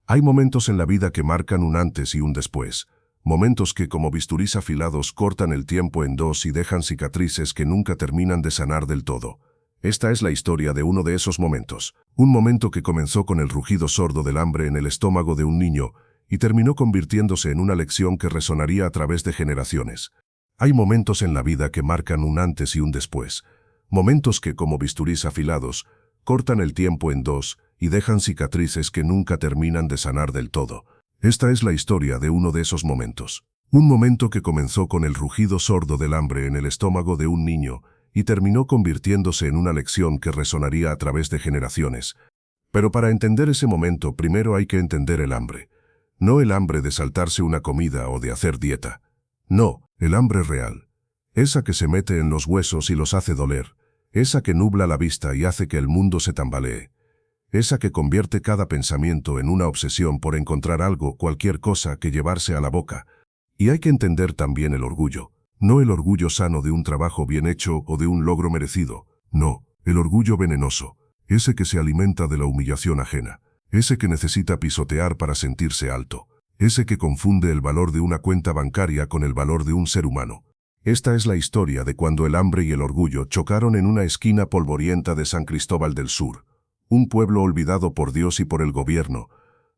Hay momentos en la vida que marcan un antes y un después. Momentos que, como bisturís afilados, cortan el tiempo en dos y dejan cicatrices que nunca terminan de sanar del todo. Esta es la historia de uno de esos momentos. Un momento que comenzó con el rugido sordo del hambre en el estómago de un niño y terminó convirtiéndose en una lección que resonaría a través de generaciones. Hay momentos en la vida que marcan un antes y un después. Momentos que, como bisturís afilados, cortan el tiempo en dos y dejan cicatrices que nunca terminan de sanar del todo. Esta es la historia de uno de esos momentos. Un momento que comenzó con el rugido sordo del hambre en el estómago de un niño y terminó convirtiéndose en una lección que resonaría a través de generaciones. Pero para entender ese momento, primero hay que entender el hambre. No el hambre de saltarse una comida o de hacer dieta. No, el hambre real. Esa que se mete en los huesos y los hace doler. Esa que nubla la vista y hace que el mundo se tambalee. Esa que convierte cada pensamiento en una obsesión por encontrar algo, cualquier cosa que llevarse a la boca. Y hay que entender también el orgullo. No el orgullo sano de un trabajo bien hecho o de un logro merecido. No, el orgullo venenoso. Ese que se alimenta de la humillación ajena. Ese que necesita pisotear para sentirse alto. Ese que confunde el valor de una cuenta bancaria con el valor de un ser humano. Esta es la historia de cuando el hambre y el orgullo chocaron en una esquina polvorienta de San Cristóbal del Sur. Un pueblo olvidado por Dios y por el gobierno,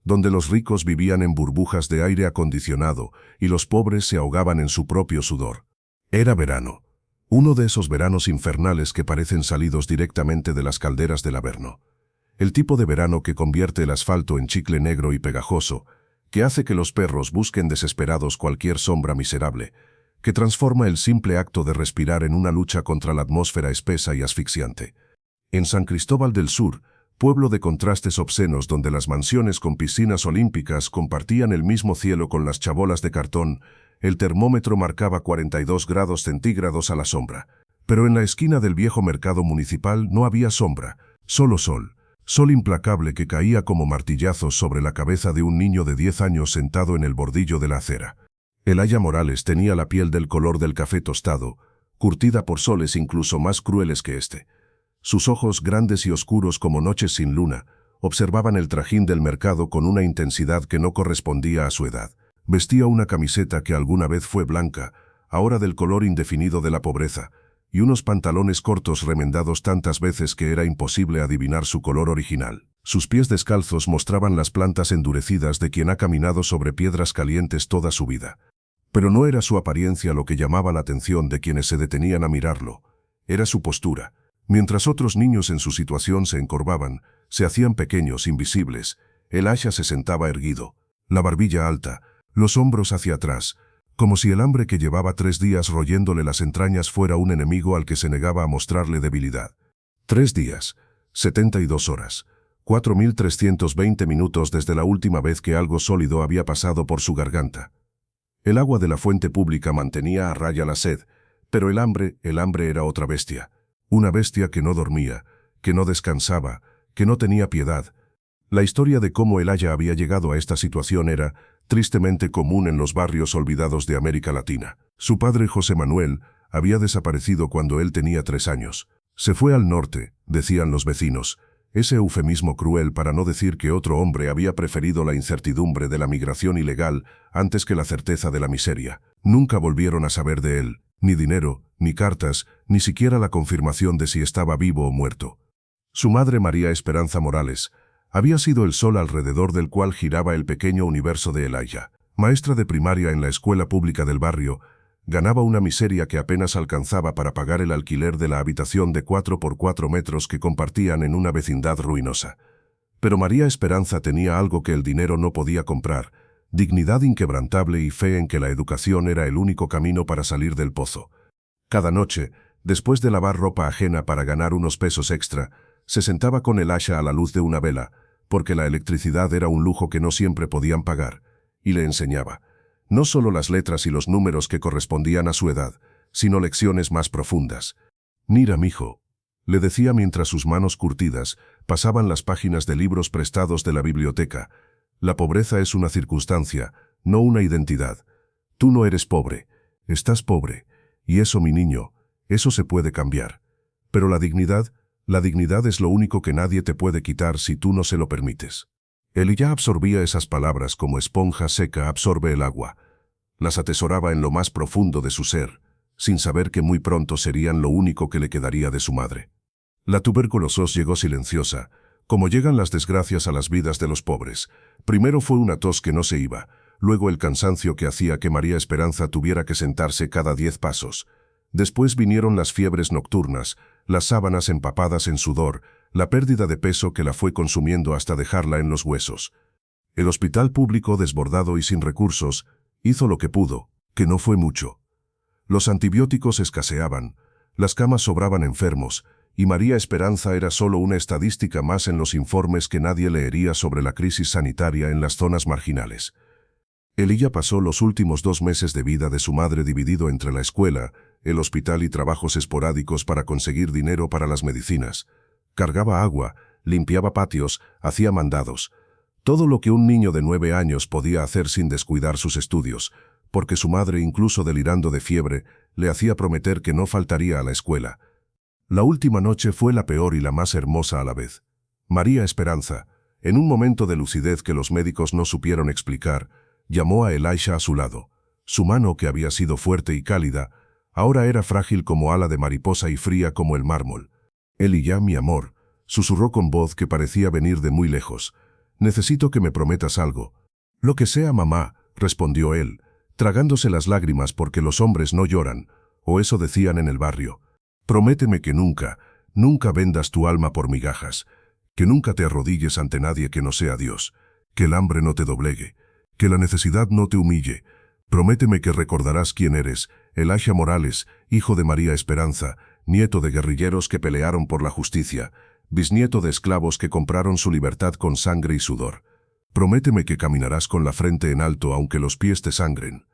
donde los ricos vivían en burbujas de aire acondicionado y los pobres se ahogaban en su propio sudor. Era verano. Uno de esos veranos infernales que parecen salidos directamente de las calderas del Averno. El tipo de verano que convierte el asfalto en chicle negro y pegajoso, que hace que los perros busquen desesperados cualquier sombra miserable, que transforma el simple acto de respirar en una lucha contra la atmósfera espesa y asfixiante. En San Cristóbal del Sur, pueblo de contrastes obscenos donde las mansiones con piscinas olímpicas compartían el mismo cielo con las chabolas de cartón, el termómetro marcaba 42 grados centígrados a la sombra. Pero en la esquina del viejo mercado municipal no había sombra, solo sol. Sol implacable que caía como martillazos sobre la cabeza de un niño de 10 años sentado en el bordillo de la acera. Elaya Morales tenía la piel del color del café tostado, curtida por soles incluso más crueles que este. Sus ojos, grandes y oscuros como noches sin luna, observaban el trajín del mercado con una intensidad que no correspondía a su edad. Vestía una camiseta que alguna vez fue blanca, ahora del color indefinido de la pobreza, y unos pantalones cortos remendados tantas veces que era imposible adivinar su color original. Sus pies descalzos mostraban las plantas endurecidas de quien ha caminado sobre piedras calientes toda su vida. Pero no era su apariencia lo que llamaba la atención de quienes se detenían a mirarlo, era su postura. Mientras otros niños en su situación se encorvaban, se hacían pequeños, invisibles, el Asha se sentaba erguido, la barbilla alta, los hombros hacia atrás, como si el hambre que llevaba 3 días royéndole las entrañas fuera un enemigo al que se negaba a mostrarle debilidad. 3 días, 72 horas, 4.320 minutos desde la última vez que algo sólido había pasado por su garganta. El agua de la fuente pública mantenía a raya la sed, pero el hambre era otra bestia. Una bestia que no dormía, que no descansaba, que no tenía piedad. La historia de cómo Elaya había llegado a esta situación era, tristemente común en los barrios olvidados de América Latina. Su padre José Manuel había desaparecido cuando él tenía 3 años. Se fue al norte, decían los vecinos, ese eufemismo cruel para no decir que otro hombre había preferido la incertidumbre de la migración ilegal antes que la certeza de la miseria. Nunca volvieron a saber de él. Ni dinero, ni cartas, ni siquiera la confirmación de si estaba vivo o muerto. Su madre María Esperanza Morales había sido el sol alrededor del cual giraba el pequeño universo de Elaya. Maestra de primaria en la escuela pública del barrio, ganaba una miseria que apenas alcanzaba para pagar el alquiler de la habitación de 4 por 4 metros que compartían en una vecindad ruinosa. Pero María Esperanza tenía algo que el dinero no podía comprar: dignidad inquebrantable y fe en que la educación era el único camino para salir del pozo. Cada noche, después de lavar ropa ajena para ganar unos pesos extra, se sentaba con el Asha a la luz de una vela, porque la electricidad era un lujo que no siempre podían pagar, y le enseñaba, no solo las letras y los números que correspondían a su edad, sino lecciones más profundas. «Mira, mijo», le decía mientras sus manos curtidas pasaban las páginas de libros prestados de la biblioteca. La pobreza es una circunstancia, no una identidad. Tú no eres pobre, estás pobre, y eso, mi niño, eso se puede cambiar. Pero la dignidad es lo único que nadie te puede quitar si tú no se lo permites. Elijah absorbía esas palabras como esponja seca absorbe el agua. Las atesoraba en lo más profundo de su ser, sin saber que muy pronto serían lo único que le quedaría de su madre. La tuberculosis llegó silenciosa, como llegan las desgracias a las vidas de los pobres. Primero fue una tos que no se iba, luego el cansancio que hacía que María Esperanza tuviera que sentarse cada 10 pasos. Después vinieron las fiebres nocturnas, las sábanas empapadas en sudor, la pérdida de peso que la fue consumiendo hasta dejarla en los huesos. El hospital público, desbordado y sin recursos, hizo lo que pudo, que no fue mucho. Los antibióticos escaseaban, las camas sobraban enfermos, y María Esperanza era solo una estadística más en los informes que nadie leería sobre la crisis sanitaria en las zonas marginales. Elijah pasó los últimos 2 meses de vida de su madre dividido entre la escuela, el hospital y trabajos esporádicos para conseguir dinero para las medicinas. Cargaba agua, limpiaba patios, hacía mandados. Todo lo que un niño de 9 años podía hacer sin descuidar sus estudios, porque su madre, incluso delirando de fiebre, le hacía prometer que no faltaría a la escuela. La última noche fue la peor y la más hermosa a la vez. María Esperanza, en un momento de lucidez que los médicos no supieron explicar, llamó a Elijah a su lado. Su mano, que había sido fuerte y cálida, ahora era frágil como ala de mariposa y fría como el mármol. Elijah, mi amor, susurró con voz que parecía venir de muy lejos. Necesito que me prometas algo. Lo que sea, mamá, respondió él, tragándose las lágrimas porque los hombres no lloran, o eso decían en el barrio. Prométeme que nunca, nunca vendas tu alma por migajas, que nunca te arrodilles ante nadie que no sea Dios, que el hambre no te doblegue, que la necesidad no te humille. Prométeme que recordarás quién eres, Elijah Morales, hijo de María Esperanza, nieto de guerrilleros que pelearon por la justicia, bisnieto de esclavos que compraron su libertad con sangre y sudor. Prométeme que caminarás con la frente en alto aunque los pies te sangren.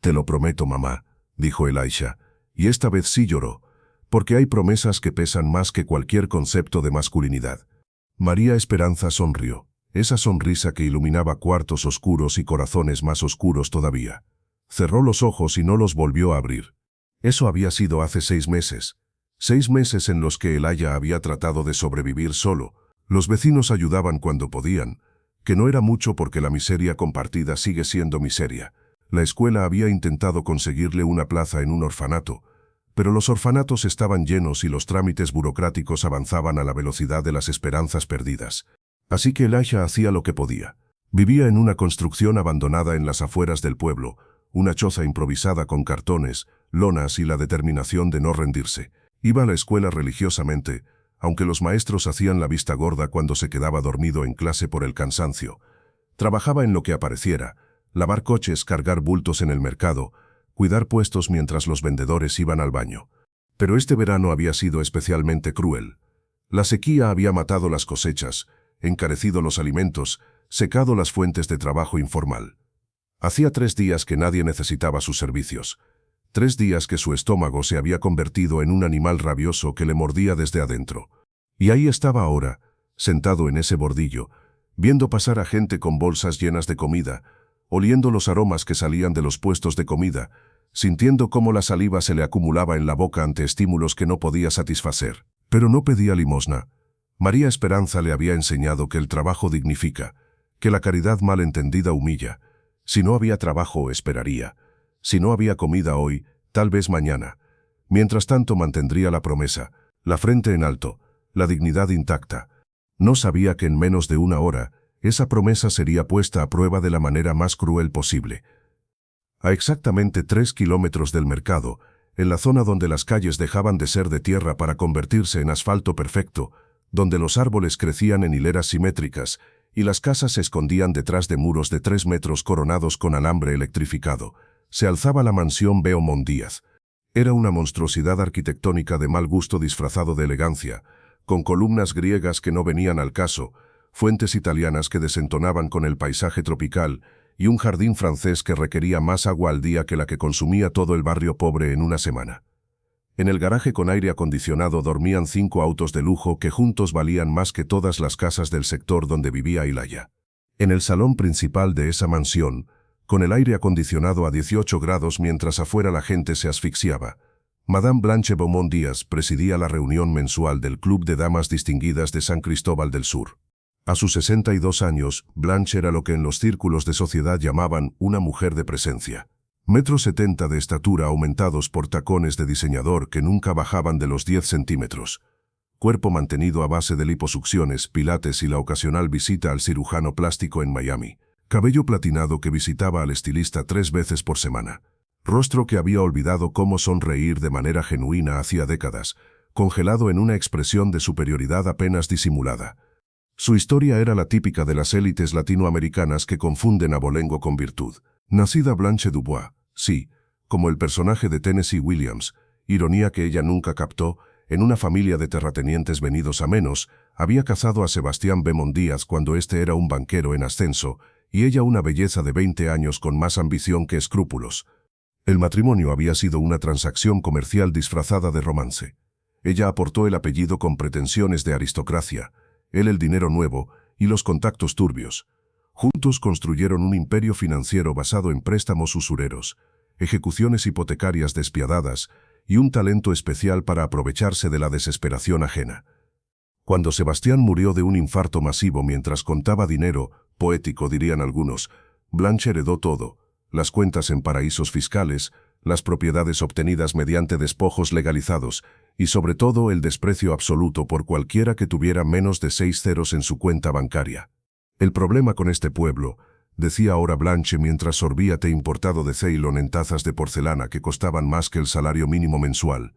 Te lo prometo, mamá, dijo Elijah, y esta vez sí lloró, porque hay promesas que pesan más que cualquier concepto de masculinidad. María Esperanza sonrió, esa sonrisa que iluminaba cuartos oscuros y corazones más oscuros todavía. Cerró los ojos y no los volvió a abrir. Eso había sido hace 6 meses. 6 meses en los que Elijah había tratado de sobrevivir solo. Los vecinos ayudaban cuando podían, que no era mucho porque la miseria compartida sigue siendo miseria. La escuela había intentado conseguirle una plaza en un orfanato, pero los orfanatos estaban llenos y los trámites burocráticos avanzaban a la velocidad de las esperanzas perdidas. Así que Elijah hacía lo que podía. Vivía en una construcción abandonada en las afueras del pueblo, una choza improvisada con cartones, lonas y la determinación de no rendirse. Iba a la escuela religiosamente, aunque los maestros hacían la vista gorda cuando se quedaba dormido en clase por el cansancio. Trabajaba en lo que apareciera, lavar coches, cargar bultos en el mercado, cuidar puestos mientras los vendedores iban al baño. Pero este verano había sido especialmente cruel. La sequía había matado las cosechas, encarecido los alimentos, secado las fuentes de trabajo informal. Hacía 3 días que nadie necesitaba sus servicios. 3 días que su estómago se había convertido en un animal rabioso que le mordía desde adentro. Y ahí estaba ahora, sentado en ese bordillo, viendo pasar a gente con bolsas llenas de comida, oliendo los aromas que salían de los puestos de comida, sintiendo cómo la saliva se le acumulaba en la boca ante estímulos que no podía satisfacer. Pero no pedía limosna. María Esperanza le había enseñado que el trabajo dignifica, que la caridad mal entendida humilla. Si no había trabajo, esperaría. Si no había comida hoy, tal vez mañana. Mientras tanto mantendría la promesa, la frente en alto, la dignidad intacta. No sabía que en menos de 1 hora, esa promesa sería puesta a prueba de la manera más cruel posible. A exactamente 3 kilómetros del mercado, en la zona donde las calles dejaban de ser de tierra para convertirse en asfalto perfecto, donde los árboles crecían en hileras simétricas y las casas se escondían detrás de muros de 3 metros coronados con alambre electrificado, se alzaba la mansión Beaumont Díaz. Era una monstruosidad arquitectónica de mal gusto disfrazado de elegancia, con columnas griegas que no venían al caso, fuentes italianas que desentonaban con el paisaje tropical y un jardín francés que requería más agua al día que la que consumía todo el barrio pobre en una semana. En el garaje con aire acondicionado dormían 5 autos de lujo que juntos valían más que todas las casas del sector donde vivía Elijah. En el salón principal de esa mansión, con el aire acondicionado a 18 grados mientras afuera la gente se asfixiaba, Madame Blanche Beaumont Díaz presidía la reunión mensual del Club de Damas Distinguidas de San Cristóbal del Sur. A sus 62 años, Blanche era lo que en los círculos de sociedad llamaban una mujer de presencia. 1,70 m de estatura aumentados por tacones de diseñador que nunca bajaban de los 10 centímetros. Cuerpo mantenido a base de liposucciones, pilates y la ocasional visita al cirujano plástico en Miami. Cabello platinado que visitaba al estilista 3 veces por semana. Rostro que había olvidado cómo sonreír de manera genuina hacía décadas, congelado en una expresión de superioridad apenas disimulada. Su historia era la típica de las élites latinoamericanas que confunden abolengo con virtud. Nacida Blanche Dubois, sí, como el personaje de Tennessee Williams, ironía que ella nunca captó, en una familia de terratenientes venidos a menos, había cazado a Sebastián Beaumont Díaz cuando éste era un banquero en ascenso, y ella una belleza de 20 años con más ambición que escrúpulos. El matrimonio había sido una transacción comercial disfrazada de romance. Ella aportó el apellido con pretensiones de aristocracia, él el dinero nuevo y los contactos turbios. Juntos construyeron un imperio financiero basado en préstamos usureros, ejecuciones hipotecarias despiadadas y un talento especial para aprovecharse de la desesperación ajena. Cuando Sebastián murió de un infarto masivo mientras contaba dinero, poético dirían algunos, Blanche heredó todo, las cuentas en paraísos fiscales, las propiedades obtenidas mediante despojos legalizados y sobre todo el desprecio absoluto por cualquiera que tuviera menos de 6 ceros en su cuenta bancaria. El problema con este pueblo, decía ahora Blanche mientras sorbía té importado de Ceylon en tazas de porcelana que costaban más que el salario mínimo mensual,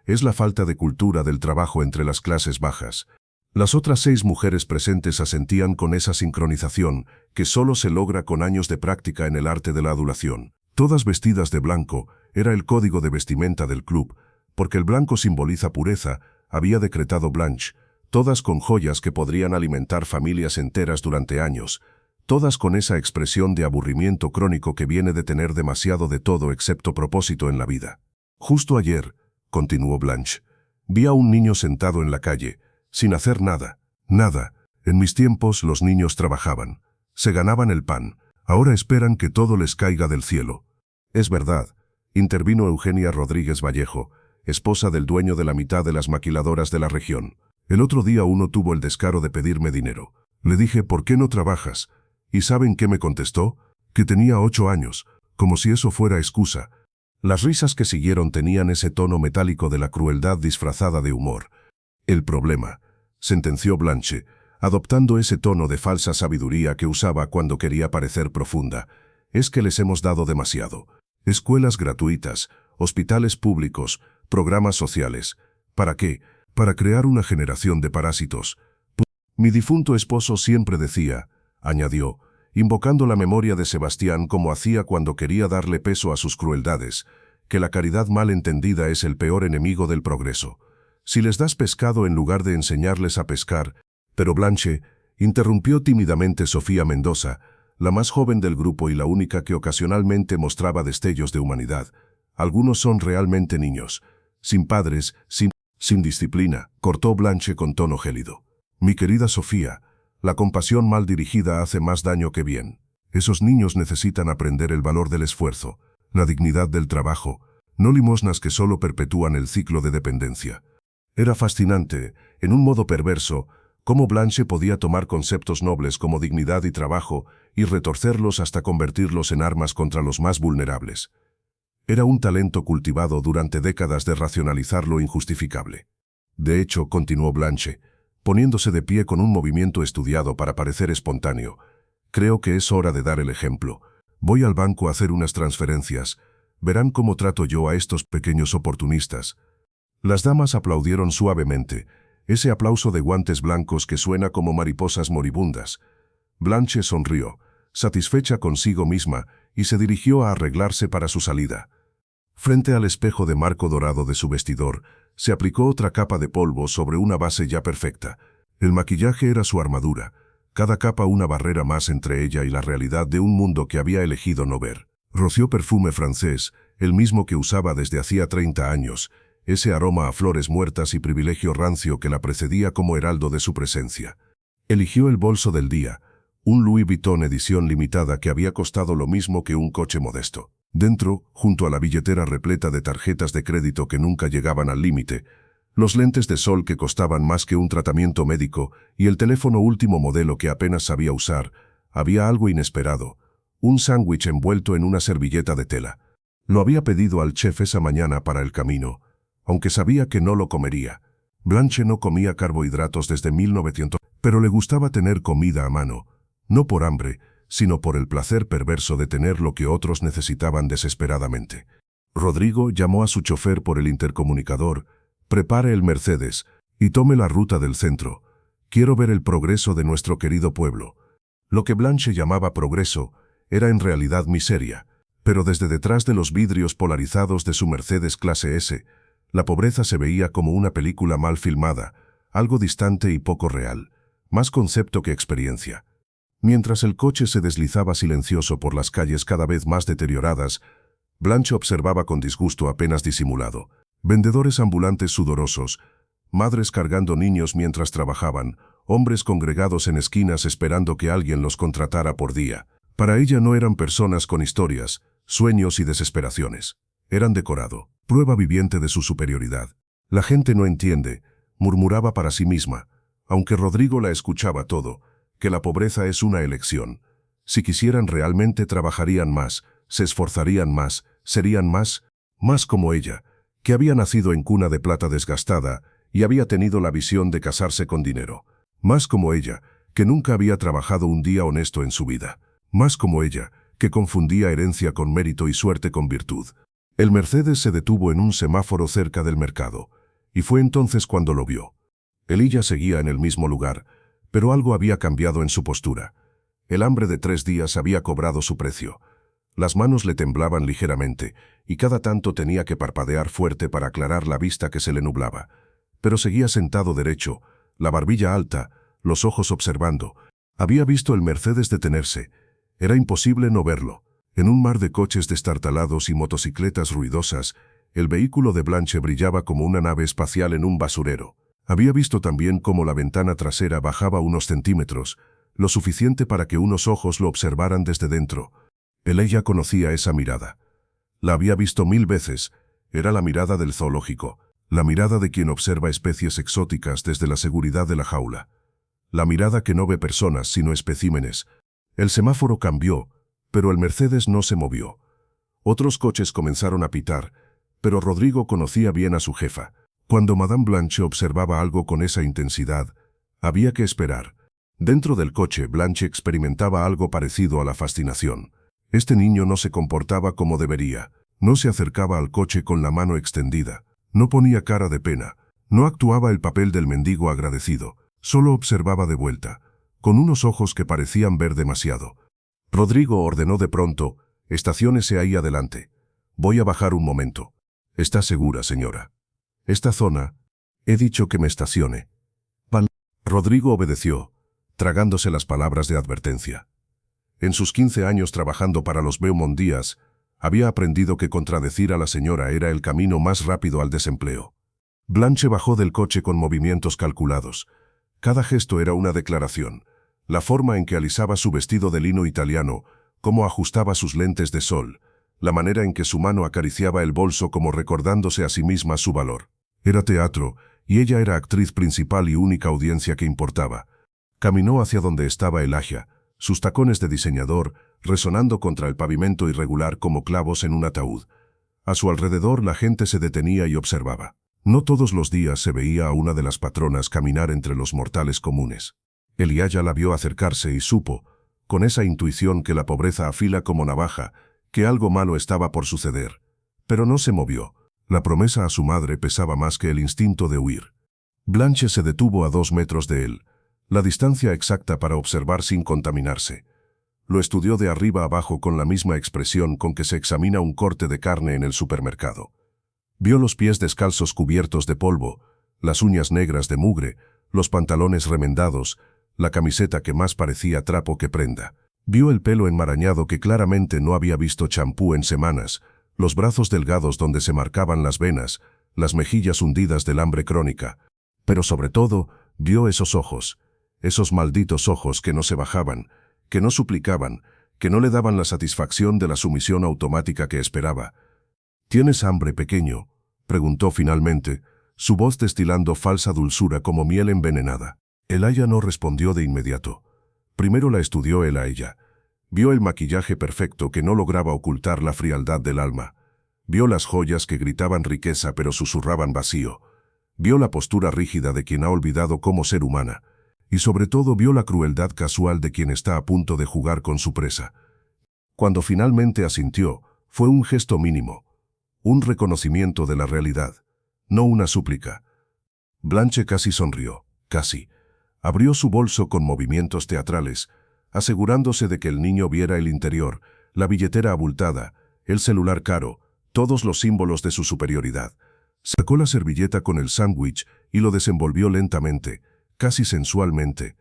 es la falta de cultura del trabajo entre las clases bajas. Las otras 6 mujeres presentes asentían con esa sincronización que solo se logra con años de práctica en el arte de la adulación. Todas vestidas de blanco, era el código de vestimenta del club, porque el blanco simboliza pureza, había decretado Blanche, todas con joyas que podrían alimentar familias enteras durante años, todas con esa expresión de aburrimiento crónico que viene de tener demasiado de todo excepto propósito en la vida. Justo ayer, continuó Blanche, vi a un niño sentado en la calle, sin hacer nada, nada. En mis tiempos los niños trabajaban, se ganaban el pan, ahora esperan que todo les caiga del cielo. Es verdad, intervino Eugenia Rodríguez Vallejo, esposa del dueño de la mitad de las maquiladoras de la región. El otro día uno tuvo el descaro de pedirme dinero. Le dije, ¿por qué no trabajas? ¿Y saben qué me contestó? Que tenía 8 años, como si eso fuera excusa. Las risas que siguieron tenían ese tono metálico de la crueldad disfrazada de humor. El problema, sentenció Blanche, adoptando ese tono de falsa sabiduría que usaba cuando quería parecer profunda, es que les hemos dado demasiado. Escuelas gratuitas, hospitales públicos, programas sociales. ¿Para qué? Para crear una generación de parásitos. Mi difunto esposo siempre decía, añadió, invocando la memoria de Sebastián como hacía cuando quería darle peso a sus crueldades, que la caridad mal entendida es el peor enemigo del progreso. Si les das pescado en lugar de enseñarles a pescar. Pero Blanche, interrumpió tímidamente Sofía Mendoza, la más joven del grupo y la única que ocasionalmente mostraba destellos de humanidad. Algunos son realmente niños, sin padres, sin disciplina, cortó Blanche con tono gélido. Mi querida Sofía, la compasión mal dirigida hace más daño que bien. Esos niños necesitan aprender el valor del esfuerzo, la dignidad del trabajo, no limosnas que solo perpetúan el ciclo de dependencia. Era fascinante, en un modo perverso, cómo Blanche podía tomar conceptos nobles como dignidad y trabajo y retorcerlos hasta convertirlos en armas contra los más vulnerables. Era un talento cultivado durante décadas de racionalizar lo injustificable. De hecho, continuó Blanche, poniéndose de pie con un movimiento estudiado para parecer espontáneo, creo que es hora de dar el ejemplo. Voy al banco a hacer unas transferencias. Verán cómo trato yo a estos pequeños oportunistas. Las damas aplaudieron suavemente, ese aplauso de guantes blancos que suena como mariposas moribundas. Blanche sonrió, satisfecha consigo misma, y se dirigió a arreglarse para su salida. Frente al espejo de marco dorado de su vestidor, se aplicó otra capa de polvo sobre una base ya perfecta. El maquillaje era su armadura, cada capa una barrera más entre ella y la realidad de un mundo que había elegido no ver. Roció perfume francés, el mismo que usaba desde hacía 30 años, ese aroma a flores muertas y privilegio rancio que la precedía como heraldo de su presencia. Eligió el bolso del día, un Louis Vuitton edición limitada que había costado lo mismo que un coche modesto. Dentro, junto a la billetera repleta de tarjetas de crédito que nunca llegaban al límite, Los lentes de sol que costaban más que un tratamiento médico y el teléfono último modelo que apenas sabía usar. Había algo inesperado. Un sándwich envuelto en una servilleta de tela. Lo había pedido al chef esa mañana para el camino, aunque sabía que no lo comería. Blanche no comía carbohidratos desde 1900, pero le gustaba tener comida a mano, no por hambre, sino por el placer perverso de tener lo que otros necesitaban desesperadamente. Rodrigo llamó a su chofer por el intercomunicador: «Prepare el Mercedes y tome la ruta del centro. Quiero ver el progreso de nuestro querido pueblo». Lo que Blanche llamaba progreso era en realidad miseria, pero desde detrás de los vidrios polarizados de su Mercedes clase S, la pobreza se veía como una película mal filmada, algo distante y poco real, más concepto que experiencia. Mientras el coche se deslizaba silencioso por las calles cada vez más deterioradas, Blanche observaba con disgusto apenas disimulado. Vendedores ambulantes sudorosos, madres cargando niños mientras trabajaban, hombres congregados en esquinas esperando que alguien los contratara por día. Para ella no eran personas con historias, sueños y desesperaciones. Eran decorado, prueba viviente de su superioridad. La gente no entiende, murmuraba para sí misma, aunque Rodrigo la escuchaba todo, que la pobreza es una elección. Si quisieran realmente trabajarían más, se esforzarían más, serían más como ella, que había nacido en cuna de plata desgastada y había tenido la visión de casarse con dinero. Más como ella, que nunca había trabajado un día honesto en su vida. Más como ella, que confundía herencia con mérito y suerte con virtud. El Mercedes se detuvo en un semáforo cerca del mercado, y fue entonces cuando lo vio. Ella seguía en el mismo lugar, pero algo había cambiado en su postura. El hambre de 3 días había cobrado su precio. Las manos le temblaban ligeramente, y cada tanto tenía que parpadear fuerte para aclarar la vista que se le nublaba. Pero seguía sentado derecho, la barbilla alta, los ojos observando. Había visto el Mercedes detenerse. Era imposible no verlo. En un mar de coches destartalados y motocicletas ruidosas, el vehículo de Blanche brillaba como una nave espacial en un basurero. Había visto también cómo la ventana trasera bajaba unos centímetros, lo suficiente para que unos ojos lo observaran desde dentro. Ella conocía esa mirada. La había visto 1000 veces. Era la mirada del zoológico, la mirada de quien observa especies exóticas desde la seguridad de la jaula. La mirada que no ve personas sino especímenes. El semáforo cambió, pero el Mercedes no se movió. Otros coches comenzaron a pitar, pero Rodrigo conocía bien a su jefa. Cuando Madame Blanche observaba algo con esa intensidad, había que esperar. Dentro del coche, Blanche experimentaba algo parecido a la fascinación. Este niño no se comportaba como debería, no se acercaba al coche con la mano extendida, no ponía cara de pena, no actuaba el papel del mendigo agradecido, solo observaba de vuelta, con unos ojos que parecían ver demasiado. Rodrigo ordenó de pronto: «Estaciónese ahí adelante. Voy a bajar un momento». «¿Está segura, señora?» «Esta zona...» «He dicho que me estacione». Rodrigo obedeció, tragándose las palabras de advertencia. En sus 15 años trabajando para los Beaumont Díaz, había aprendido que contradecir a la señora era el camino más rápido al desempleo. Blanche bajó del coche con movimientos calculados. Cada gesto era una declaración. La forma en que alisaba su vestido de lino italiano, cómo ajustaba sus lentes de sol, la manera en que su mano acariciaba el bolso como recordándose a sí misma su valor. Era teatro, y ella era actriz principal y única audiencia que importaba. Caminó hacia donde estaba Elijah, sus tacones de diseñador resonando contra el pavimento irregular como clavos en un ataúd. A su alrededor la gente se detenía y observaba. No todos los días se veía a una de las patronas caminar entre los mortales comunes. Elijah la vio acercarse y supo, con esa intuición que la pobreza afila como navaja, que algo malo estaba por suceder. Pero no se movió. La promesa a su madre pesaba más que el instinto de huir. Blanche se detuvo a 2 metros de él, la distancia exacta para observar sin contaminarse. Lo estudió de arriba abajo con la misma expresión con que se examina un corte de carne en el supermercado. Vio los pies descalzos cubiertos de polvo, las uñas negras de mugre, los pantalones remendados, la camiseta que más parecía trapo que prenda. Vio el pelo enmarañado que claramente no había visto champú en semanas, los brazos delgados donde se marcaban las venas, las mejillas hundidas del hambre crónica. Pero sobre todo, vio esos ojos, esos malditos ojos que no se bajaban, que no suplicaban, que no le daban la satisfacción de la sumisión automática que esperaba. «¿Tienes hambre, pequeño?», preguntó finalmente, su voz destilando falsa dulzura como miel envenenada. Elijah no respondió de inmediato. Primero la estudió él a ella. Vio el maquillaje perfecto que no lograba ocultar la frialdad del alma. Vio las joyas que gritaban riqueza pero susurraban vacío. Vio la postura rígida de quien ha olvidado cómo ser humana. Y sobre todo vio la crueldad casual de quien está a punto de jugar con su presa. Cuando finalmente asintió, fue un gesto mínimo. Un reconocimiento de la realidad, no una súplica. Blanche casi sonrió, casi. Abrió su bolso con movimientos teatrales, asegurándose de que el niño viera el interior, la billetera abultada, el celular caro, todos los símbolos de su superioridad. Sacó la servilleta con el sándwich y lo desenvolvió lentamente, casi sensualmente.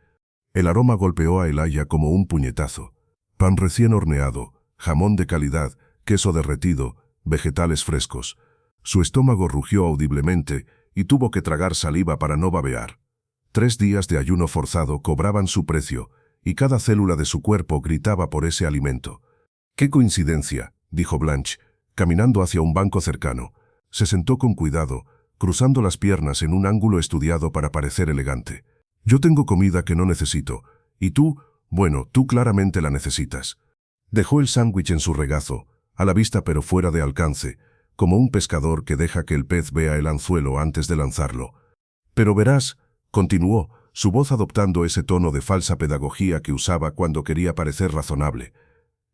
El aroma golpeó a Elijah como un puñetazo. Pan recién horneado, jamón de calidad, queso derretido, vegetales frescos. Su estómago rugió audiblemente y tuvo que tragar saliva para no babear. 3 días de ayuno forzado cobraban su precio, y cada célula de su cuerpo gritaba por ese alimento. «¡Qué coincidencia!», dijo Blanche, caminando hacia un banco cercano. Se sentó con cuidado, cruzando las piernas en un ángulo estudiado para parecer elegante. «Yo tengo comida que no necesito, y tú, bueno, tú claramente la necesitas». Dejó el sándwich en su regazo, a la vista pero fuera de alcance, como un pescador que deja que el pez vea el anzuelo antes de lanzarlo. «Pero verás», continuó, su voz adoptando ese tono de falsa pedagogía que usaba cuando quería parecer razonable.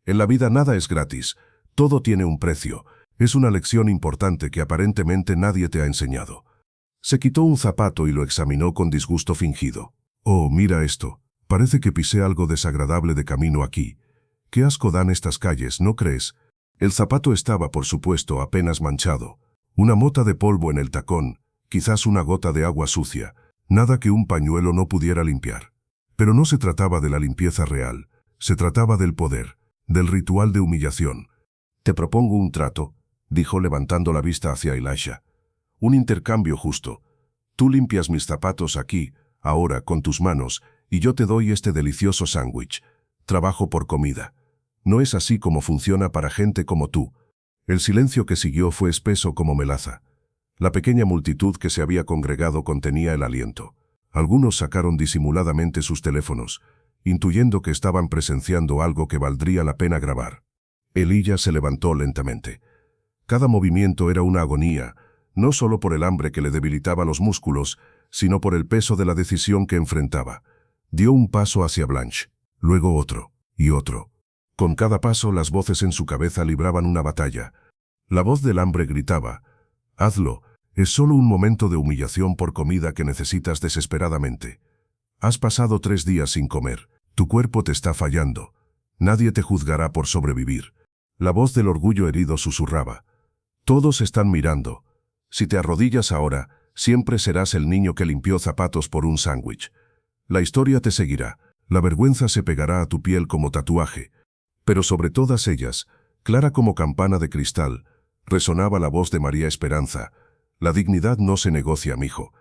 «En la vida nada es gratis, todo tiene un precio. Es una lección importante que aparentemente nadie te ha enseñado». Se quitó un zapato y lo examinó con disgusto fingido. «Oh, mira esto. Parece que pisé algo desagradable de camino aquí. Qué asco dan estas calles, ¿no crees?». El zapato estaba, por supuesto, apenas manchado. Una mota de polvo en el tacón, quizás una gota de agua sucia. Nada que un pañuelo no pudiera limpiar. Pero no se trataba de la limpieza real. Se trataba del poder, del ritual de humillación. «Te propongo un trato», dijo levantando la vista hacia Elijah. «Un intercambio justo. Tú limpias mis zapatos aquí, ahora, con tus manos, y yo te doy este delicioso sándwich. Trabajo por comida. No es así como funciona para gente como tú». El silencio que siguió fue espeso como melaza. La pequeña multitud que se había congregado contenía el aliento. Algunos sacaron disimuladamente sus teléfonos, intuyendo que estaban presenciando algo que valdría la pena grabar. Elijah se levantó lentamente. Cada movimiento era una agonía, no solo por el hambre que le debilitaba los músculos, sino por el peso de la decisión que enfrentaba. Dio un paso hacia Blanche, luego otro, y otro. Con cada paso las voces en su cabeza libraban una batalla. La voz del hambre gritaba: «Hazlo, es solo un momento de humillación por comida que necesitas desesperadamente. Has pasado 3 días sin comer, tu cuerpo te está fallando. Nadie te juzgará por sobrevivir». La voz del orgullo herido susurraba: «Todos están mirando. Si te arrodillas ahora, siempre serás el niño que limpió zapatos por un sándwich. La historia te seguirá, la vergüenza se pegará a tu piel como tatuaje». Pero sobre todas ellas, clara como campana de cristal, resonaba la voz de María Esperanza: «La dignidad no se negocia, mijo.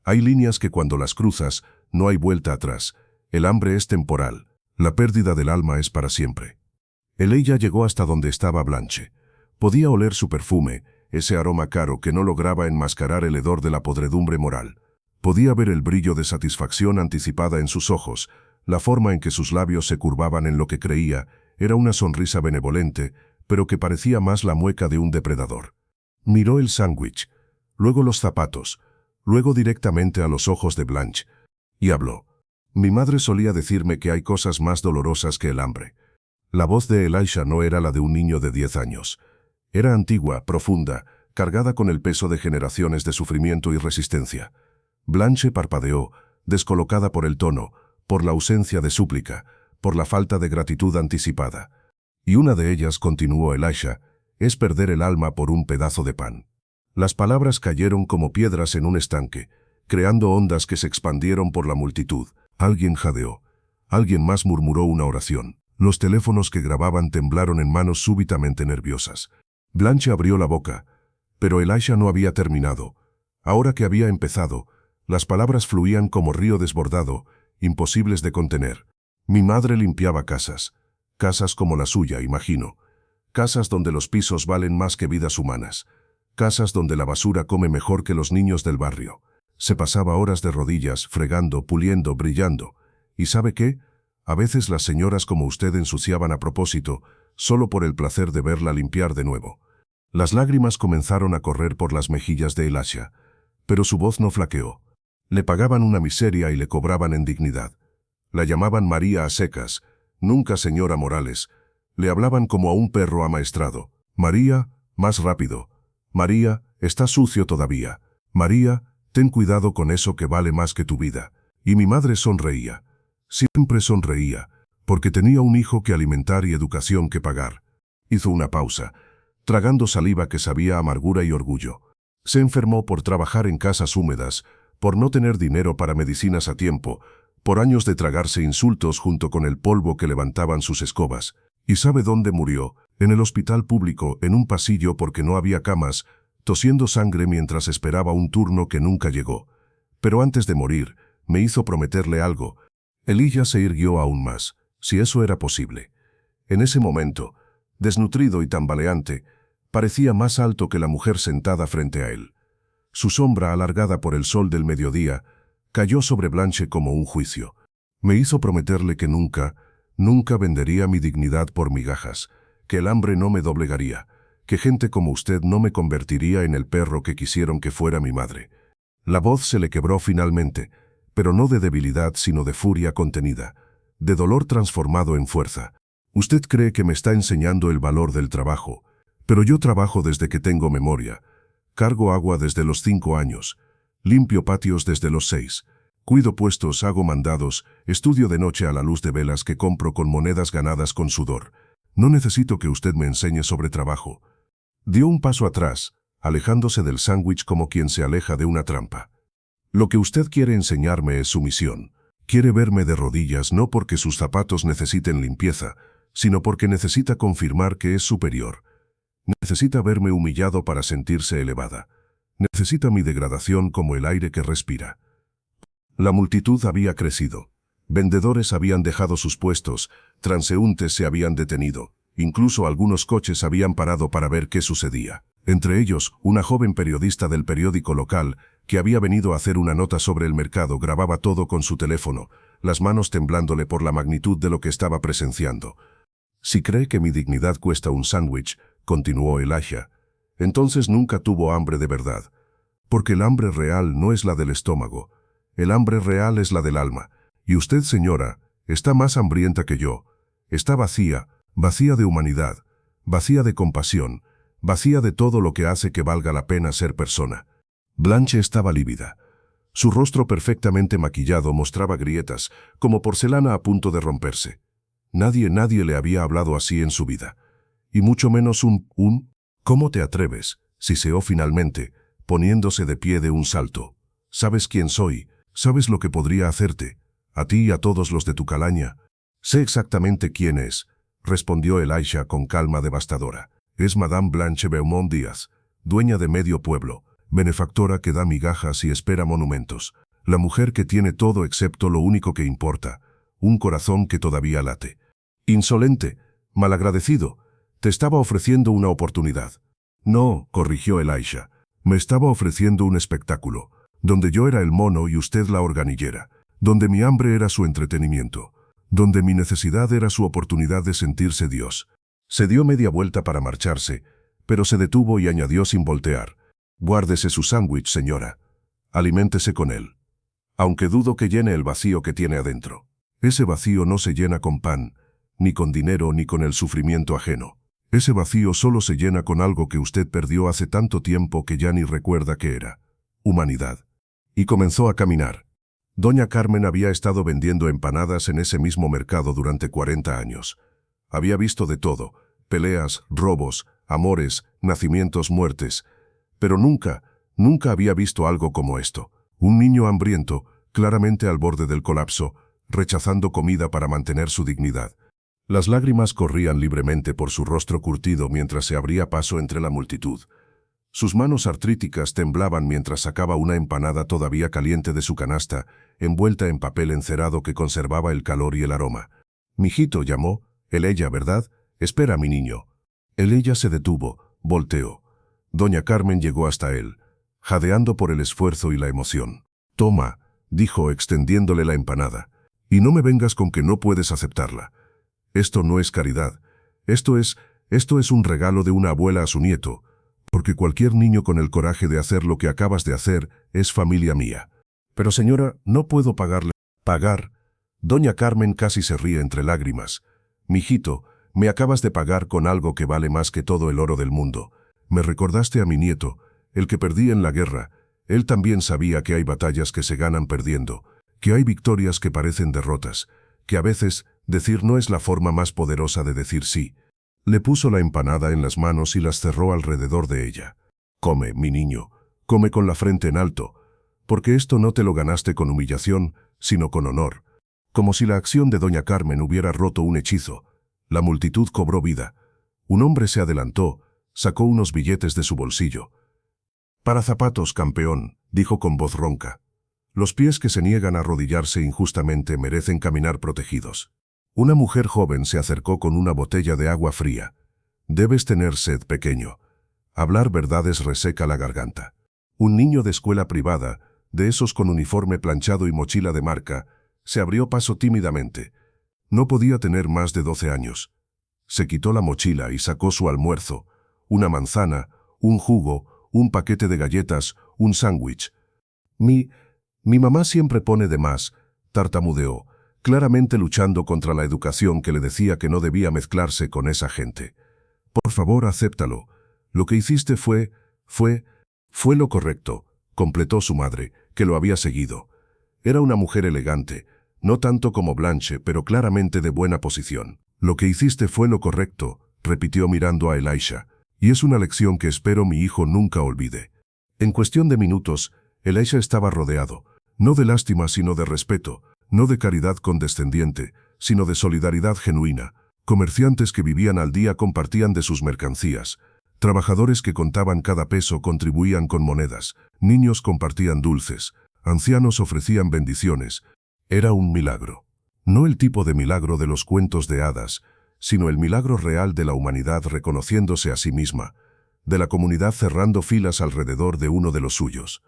Hay líneas que cuando las cruzas, no hay vuelta atrás. El hambre es temporal, la pérdida del alma es para siempre». Elijah llegó hasta donde estaba Blanche. Podía oler su perfume, ese aroma caro que no lograba enmascarar el hedor de la podredumbre moral. Podía ver el brillo de satisfacción anticipada en sus ojos, la forma en que sus labios se curvaban en lo que creía era una sonrisa benevolente, pero que parecía más la mueca de un depredador. Miró el sándwich, luego los zapatos, luego directamente a los ojos de Blanche, y habló. «Mi madre solía decirme que hay cosas más dolorosas que el hambre». La voz de Elijah no era la de un niño de 10 años. Era antigua, profunda, cargada con el peso de generaciones de sufrimiento y resistencia. Blanche parpadeó, descolocada por el tono, por la ausencia de súplica, por la falta de gratitud anticipada. Y una de ellas, continuó Elijah, es perder el alma por un pedazo de pan. Las palabras cayeron como piedras en un estanque, creando ondas que se expandieron por la multitud. Alguien jadeó. Alguien más murmuró una oración. Los teléfonos que grababan temblaron en manos súbitamente nerviosas. Blanche abrió la boca, pero Elijah no había terminado. Ahora que había empezado, las palabras fluían como río desbordado, imposibles de contener. «Mi madre limpiaba casas. Casas como la suya, imagino. Casas donde los pisos valen más que vidas humanas. casas donde la basura come mejor que los niños del barrio. Se pasaba horas de rodillas, fregando, puliendo, brillando. ¿Y sabe qué? A veces las señoras como usted ensuciaban a propósito, solo por el placer de verla limpiar de nuevo. Las lágrimas comenzaron a correr por las mejillas de Elisha, pero su voz no flaqueó. Le pagaban una miseria y le cobraban en dignidad. La llamaban María a secas, nunca señora Morales. Le hablaban como a un perro amaestrado. María, más rápido. María, está sucio todavía. María, ten cuidado con eso que vale más que tu vida. Y mi madre sonreía. Siempre sonreía, porque tenía un hijo que alimentar y educación que pagar. Hizo una pausa, tragando saliva que sabía a amargura y orgullo. Se enfermó por trabajar en casas húmedas, por no tener dinero para medicinas a tiempo, por años de tragarse insultos junto con el polvo que levantaban sus escobas. ¿Y sabe dónde murió? En el hospital público, en un pasillo porque no había camas, tosiendo sangre mientras esperaba un turno que nunca llegó. Pero antes de morir, me hizo prometerle algo. Elisha se irguió aún más, si eso era posible. En ese momento, desnutrido y tambaleante, parecía más alto que la mujer sentada frente a él. Su sombra, alargada por el sol del mediodía, cayó sobre Blanche como un juicio. Me hizo prometerle que nunca vendería mi dignidad por migajas, que el hambre no me doblegaría, que gente como usted no me convertiría en el perro que quisieron que fuera mi madre. La voz se le quebró finalmente, pero no de debilidad sino de furia contenida, de dolor transformado en fuerza. Usted cree que me está enseñando el valor del trabajo, pero yo trabajo desde que tengo memoria. Cargo agua desde los 5 años, limpio patios desde los 6, cuido puestos, hago mandados, estudio de noche a la luz de velas que compro con monedas ganadas con sudor. No necesito que usted me enseñe sobre trabajo. Dio un paso atrás, alejándose del sándwich como quien se aleja de una trampa. Lo que usted quiere enseñarme es sumisión. Quiere verme de rodillas no porque sus zapatos necesiten limpieza, sino porque necesita confirmar que es superior. Necesita verme humillado para sentirse elevada. Necesita mi degradación como el aire que respira. La multitud había crecido. Vendedores habían dejado sus puestos, transeúntes se habían detenido, incluso algunos coches habían parado para ver qué sucedía. Entre ellos, una joven periodista del periódico local, que había venido a hacer una nota sobre el mercado, grababa todo con su teléfono, las manos temblándole por la magnitud de lo que estaba presenciando. Si cree que mi dignidad cuesta un sándwich, continuó Elisha, entonces nunca tuvo hambre de verdad. Porque el hambre real no es la del estómago, el hambre real es la del alma. Y usted, señora, está más hambrienta que yo. Está vacía, vacía de humanidad, vacía de compasión, vacía de todo lo que hace que valga la pena ser persona. Blanche estaba lívida. Su rostro perfectamente maquillado mostraba grietas, como porcelana a punto de romperse. Nadie le había hablado así en su vida. Y mucho menos ¿Cómo te atreves?, siseó finalmente, poniéndose de pie de un salto. ¿Sabes quién soy? ¿Sabes lo que podría hacerte? A ti y a todos los de tu calaña. Sé exactamente quién es, respondió Elisha con calma devastadora. Es Madame Blanche Beaumont Díaz, dueña de medio pueblo, benefactora que da migajas y espera monumentos. La mujer que tiene todo excepto lo único que importa, un corazón que todavía late. Insolente, malagradecido, te estaba ofreciendo una oportunidad. No, corrigió Elisha, me estaba ofreciendo un espectáculo, donde yo era el mono y usted la organillera, donde mi hambre era su entretenimiento, donde mi necesidad era su oportunidad de sentirse Dios. Se dio media vuelta para marcharse, pero se detuvo y añadió sin voltear. Guárdese su sándwich, señora. Aliméntese con él. Aunque dudo que llene el vacío que tiene adentro. Ese vacío no se llena con pan, ni con dinero, ni con el sufrimiento ajeno. Ese vacío solo se llena con algo que usted perdió hace tanto tiempo que ya ni recuerda qué era. Humanidad. Y comenzó a caminar. Doña Carmen había estado vendiendo empanadas en ese mismo mercado durante 40 años. Había visto de todo, peleas, robos, amores, nacimientos, muertes. Pero nunca había visto algo como esto. Un niño hambriento, claramente al borde del colapso, rechazando comida para mantener su dignidad. Las lágrimas corrían libremente por su rostro curtido mientras se abría paso entre la multitud. Sus manos artríticas temblaban mientras sacaba una empanada todavía caliente de su canasta, envuelta en papel encerado que conservaba el calor y el aroma. «Mijito», llamó. «Ella, ¿verdad? Espera, mi niño». Ella se detuvo, volteó. Doña Carmen llegó hasta él, jadeando por el esfuerzo y la emoción. «Toma», dijo extendiéndole la empanada, «y no me vengas con que no puedes aceptarla. Esto no es caridad. Esto es un regalo de una abuela a su nieto, porque cualquier niño con el coraje de hacer lo que acabas de hacer es familia mía». «Pero señora, no puedo pagarle». «¿Pagar?». Doña Carmen casi se ríe entre lágrimas. «Mijito, me acabas de pagar con algo que vale más que todo el oro del mundo. Me recordaste a mi nieto, el que perdí en la guerra. Él también sabía que hay batallas que se ganan perdiendo, que hay victorias que parecen derrotas, que a veces decir no es la forma más poderosa de decir sí». Le puso la empanada en las manos y las cerró alrededor de ella. «Come, mi niño, come con la frente en alto, porque esto no te lo ganaste con humillación, sino con honor». Como si la acción de doña Carmen hubiera roto un hechizo, la multitud cobró vida. Un hombre se adelantó, sacó unos billetes de su bolsillo. «Para zapatos, campeón», dijo con voz ronca. «Los pies que se niegan a arrodillarse injustamente merecen caminar protegidos». Una mujer joven se acercó con una botella de agua fría. «Debes tener sed, pequeño. Hablar verdades reseca la garganta». Un niño de escuela privada, de esos con uniforme planchado y mochila de marca, se abrió paso tímidamente. No podía tener más de 12 años. Se quitó la mochila y sacó su almuerzo, una manzana, un jugo, un paquete de galletas, un sándwich. Mi mamá siempre pone de más», tartamudeó, claramente luchando contra la educación que le decía que no debía mezclarse con esa gente. «Por favor, acéptalo. Lo que hiciste fue lo correcto», completó su madre, que lo había seguido. Era una mujer elegante, no tanto como Blanche, pero claramente de buena posición. «Lo que hiciste fue lo correcto», repitió mirando a Elisha, «y es una lección que espero mi hijo nunca olvide». En cuestión de minutos, Elisha estaba rodeado, no de lástima sino de respeto, no de caridad condescendiente, sino de solidaridad genuina. Comerciantes que vivían al día compartían de sus mercancías. Trabajadores que contaban cada peso contribuían con monedas. Niños compartían dulces. Ancianos ofrecían bendiciones. Era un milagro. No el tipo de milagro de los cuentos de hadas, sino el milagro real de la humanidad reconociéndose a sí misma, de la comunidad cerrando filas alrededor de uno de los suyos.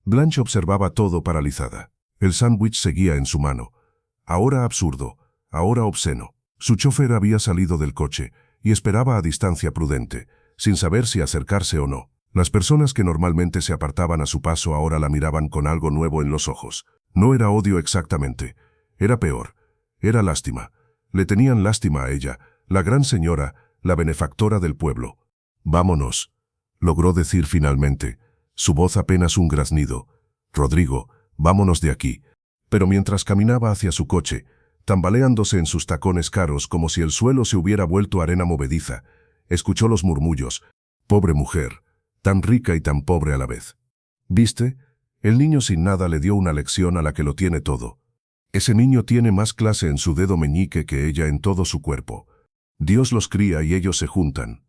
Blanche observaba todo paralizada. El sándwich seguía en su mano. Ahora absurdo, ahora obsceno. Su chofer había salido del coche y esperaba a distancia prudente, sin saber si acercarse o no. Las personas que normalmente se apartaban a su paso ahora la miraban con algo nuevo en los ojos. No era odio exactamente. Era peor. Era lástima. Le tenían lástima a ella, la gran señora, la benefactora del pueblo. «Vámonos», logró decir finalmente, su voz apenas un graznido. «Rodrigo, vámonos de aquí». Pero mientras caminaba hacia su coche, tambaleándose en sus tacones caros como si el suelo se hubiera vuelto arena movediza, escuchó los murmullos. «Pobre mujer, tan rica y tan pobre a la vez». «¿Viste? El niño sin nada le dio una lección a la que lo tiene todo. Ese niño tiene más clase en su dedo meñique que ella en todo su cuerpo. Dios los cría y ellos se juntan.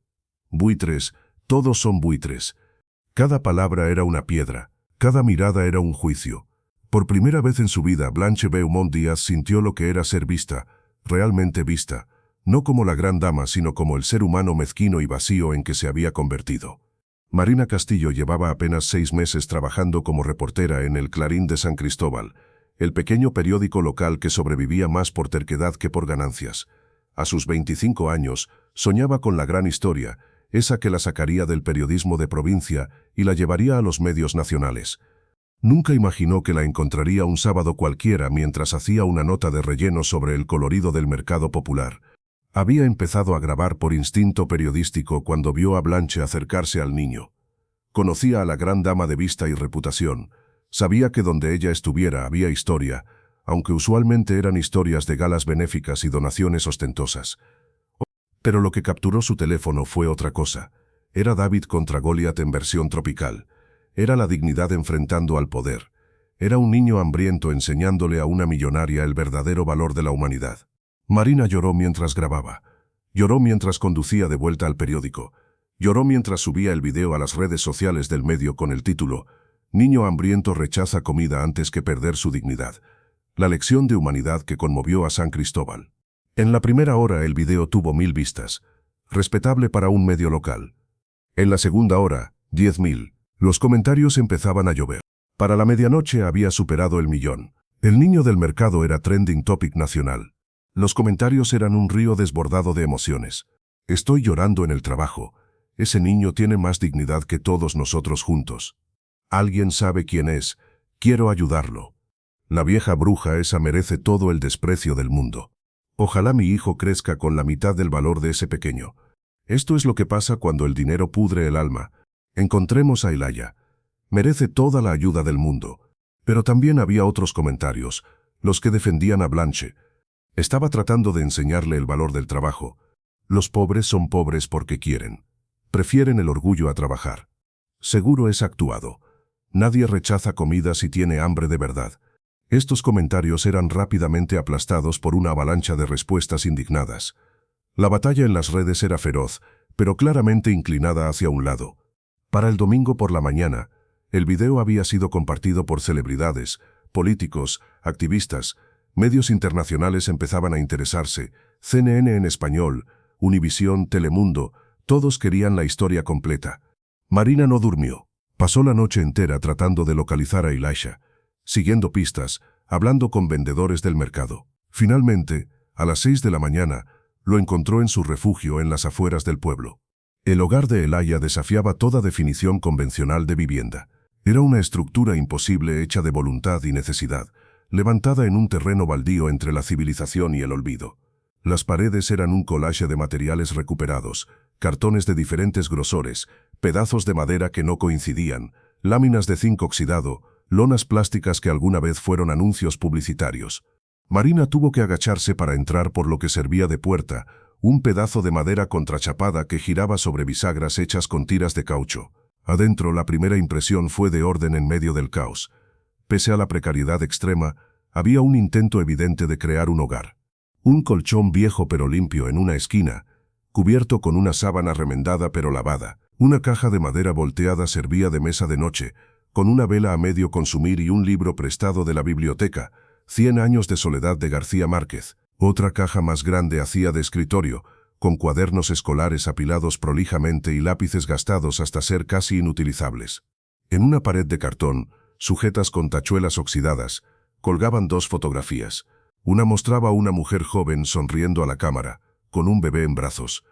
Buitres, todos son buitres». Cada palabra era una piedra, cada mirada era un juicio. Por primera vez en su vida, Blanche Beaumont Díaz sintió lo que era ser vista, realmente vista, no como la gran dama, sino como el ser humano mezquino y vacío en que se había convertido. Marina Castillo llevaba apenas 6 meses trabajando como reportera en el Clarín de San Cristóbal, el pequeño periódico local que sobrevivía más por terquedad que por ganancias. A sus 25 años, soñaba con la gran historia, esa que la sacaría del periodismo de provincia y la llevaría a los medios nacionales. Nunca imaginó que la encontraría un sábado cualquiera mientras hacía una nota de relleno sobre el colorido del mercado popular. Había empezado a grabar por instinto periodístico cuando vio a Blanche acercarse al niño. Conocía a la gran dama de vista y reputación. Sabía que donde ella estuviera había historia, aunque usualmente eran historias de galas benéficas y donaciones ostentosas. Pero lo que capturó su teléfono fue otra cosa. Era David contra Goliat en versión tropical. Era la dignidad enfrentando al poder. Era un niño hambriento enseñándole a una millonaria el verdadero valor de la humanidad. Marina lloró mientras grababa. Lloró mientras conducía de vuelta al periódico. Lloró mientras subía el video a las redes sociales del medio con el título «Niño hambriento rechaza comida antes que perder su dignidad». La lección de humanidad que conmovió a San Cristóbal. En la primera hora el video tuvo 1000 vistas. Respetable para un medio local. En la segunda hora, 10.000. Los comentarios empezaban a llover. Para la medianoche había superado el 1.000.000. El niño del mercado era trending topic nacional. Los comentarios eran un río desbordado de emociones. Estoy llorando en el trabajo. Ese niño tiene más dignidad que todos nosotros juntos. Alguien sabe quién es. Quiero ayudarlo. La vieja bruja esa merece todo el desprecio del mundo. Ojalá mi hijo crezca con la mitad del valor de ese pequeño. Esto es lo que pasa cuando el dinero pudre el alma. Encontremos a Elaya. Merece toda la ayuda del mundo. Pero también había otros comentarios, los que defendían a Blanche. Estaba tratando de enseñarle el valor del trabajo. Los pobres son pobres porque quieren. Prefieren el orgullo a trabajar. Seguro es actuado. Nadie rechaza comida si tiene hambre de verdad. Estos comentarios eran rápidamente aplastados por una avalancha de respuestas indignadas. La batalla en las redes era feroz, pero claramente inclinada hacia un lado. Para el domingo por la mañana, el video había sido compartido por celebridades, políticos, activistas, medios internacionales empezaban a interesarse, CNN en español, Univisión, Telemundo, todos querían la historia completa. Marina no durmió. Pasó la noche entera tratando de localizar a Elisha, siguiendo pistas, hablando con vendedores del mercado. Finalmente, a las 6 de la mañana, lo encontró en su refugio en las afueras del pueblo. El hogar de Elaya desafiaba toda definición convencional de vivienda. Era una estructura imposible hecha de voluntad y necesidad, levantada en un terreno baldío entre la civilización y el olvido. Las paredes eran un collage de materiales recuperados, cartones de diferentes grosores, pedazos de madera que no coincidían, láminas de zinc oxidado, lonas plásticas que alguna vez fueron anuncios publicitarios. Marina tuvo que agacharse para entrar por lo que servía de puerta, un pedazo de madera contrachapada que giraba sobre bisagras hechas con tiras de caucho. Adentro la primera impresión fue de orden en medio del caos. Pese a la precariedad extrema, había un intento evidente de crear un hogar. Un colchón viejo pero limpio en una esquina, cubierto con una sábana remendada pero lavada. Una caja de madera volteada servía de mesa de noche, con una vela a medio consumir y un libro prestado de la biblioteca, 100 años de soledad de García Márquez. Otra caja más grande hacía de escritorio, con cuadernos escolares apilados prolijamente y lápices gastados hasta ser casi inutilizables. En una pared de cartón, sujetas con tachuelas oxidadas, colgaban 2 fotografías. Una mostraba a una mujer joven sonriendo a la cámara, con un bebé en brazos.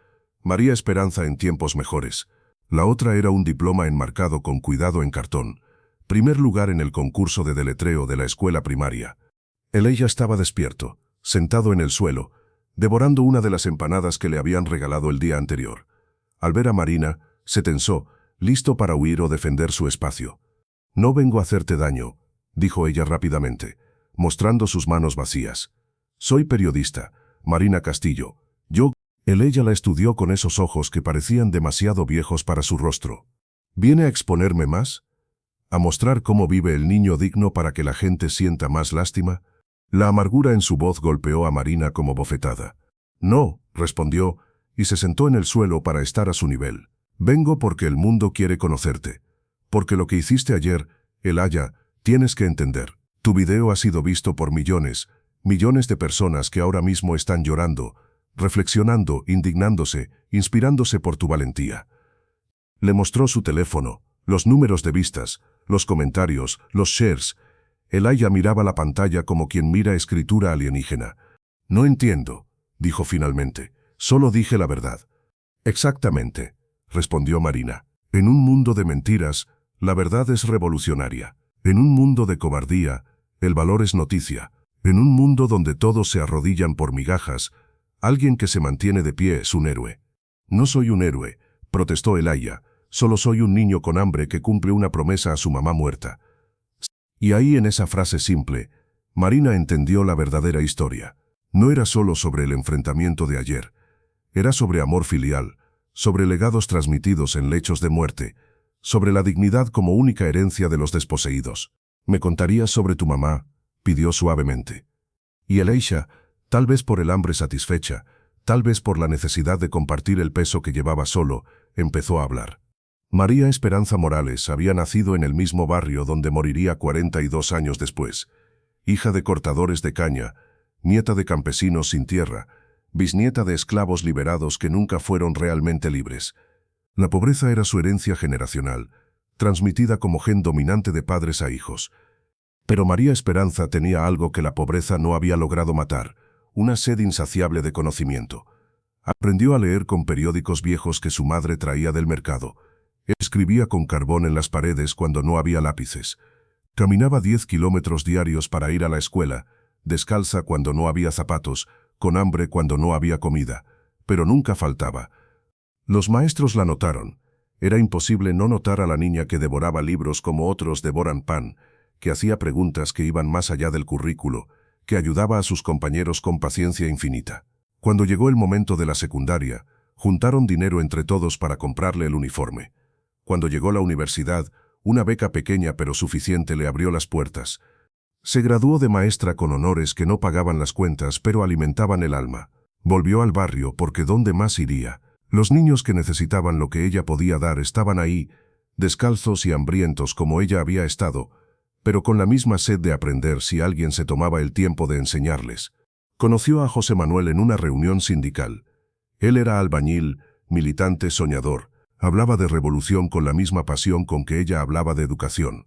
María Esperanza en tiempos mejores. La otra era un diploma enmarcado con cuidado en cartón. Primer lugar en el concurso de deletreo de la escuela primaria. Elaya estaba despierto, sentado en el suelo, devorando una de las empanadas que le habían regalado el día anterior. Al ver a Marina, se tensó, listo para huir o defender su espacio. «No vengo a hacerte daño», dijo ella rápidamente, mostrando sus manos vacías. «Soy periodista, Marina Castillo. Elaya la estudió con esos ojos que parecían demasiado viejos para su rostro. «¿Viene a exponerme más? ¿A mostrar cómo vive el niño digno para que la gente sienta más lástima?» La amargura en su voz golpeó a Marina como bofetada. «No», respondió, y se sentó en el suelo para estar a su nivel. «Vengo porque el mundo quiere conocerte. Porque lo que hiciste ayer, Elaya, tienes que entender. Tu video ha sido visto por millones, millones de personas que ahora mismo están llorando, reflexionando, indignándose, inspirándose por tu valentía». Le mostró su teléfono, los números de vistas, los comentarios, los shares. Elaya miraba la pantalla como quien mira escritura alienígena. «No entiendo», dijo finalmente. «Solo dije la verdad». «Exactamente», respondió Marina. «En un mundo de mentiras, la verdad es revolucionaria. En un mundo de cobardía, el valor es noticia. En un mundo donde todos se arrodillan por migajas, alguien que se mantiene de pie es un héroe». «No soy un héroe», protestó Elaya. «Solo soy un niño con hambre que cumple una promesa a su mamá muerta». Y ahí en esa frase simple, Marina entendió la verdadera historia. No era solo sobre el enfrentamiento de ayer. Era sobre amor filial, sobre legados transmitidos en lechos de muerte, sobre la dignidad como única herencia de los desposeídos. «¿Me contarías sobre tu mamá?», pidió suavemente. Y Elaya, tal vez por el hambre satisfecha, tal vez por la necesidad de compartir el peso que llevaba solo, empezó a hablar. María Esperanza Morales había nacido en el mismo barrio donde moriría 42 años después. Hija de cortadores de caña, nieta de campesinos sin tierra, bisnieta de esclavos liberados que nunca fueron realmente libres. La pobreza era su herencia generacional, transmitida como gen dominante de padres a hijos. Pero María Esperanza tenía algo que la pobreza no había logrado matar, una sed insaciable de conocimiento. Aprendió a leer con periódicos viejos que su madre traía del mercado. Escribía con carbón en las paredes cuando no había lápices. Caminaba 10 kilómetros diarios para ir a la escuela, descalza cuando no había zapatos, con hambre cuando no había comida, pero nunca faltaba. Los maestros la notaron. Era imposible no notar a la niña que devoraba libros como otros devoran pan, que hacía preguntas que iban más allá del currículo, que ayudaba a sus compañeros con paciencia infinita. Cuando llegó el momento de la secundaria, juntaron dinero entre todos para comprarle el uniforme. Cuando llegó la universidad, una beca pequeña pero suficiente le abrió las puertas. Se graduó de maestra con honores que no pagaban las cuentas pero alimentaban el alma. Volvió al barrio porque ¿dónde más iría? Los niños que necesitaban lo que ella podía dar estaban ahí, descalzos y hambrientos como ella había estado, pero con la misma sed de aprender si alguien se tomaba el tiempo de enseñarles. Conoció a José Manuel en una reunión sindical. Él era albañil, militante, soñador. Hablaba de revolución con la misma pasión con que ella hablaba de educación.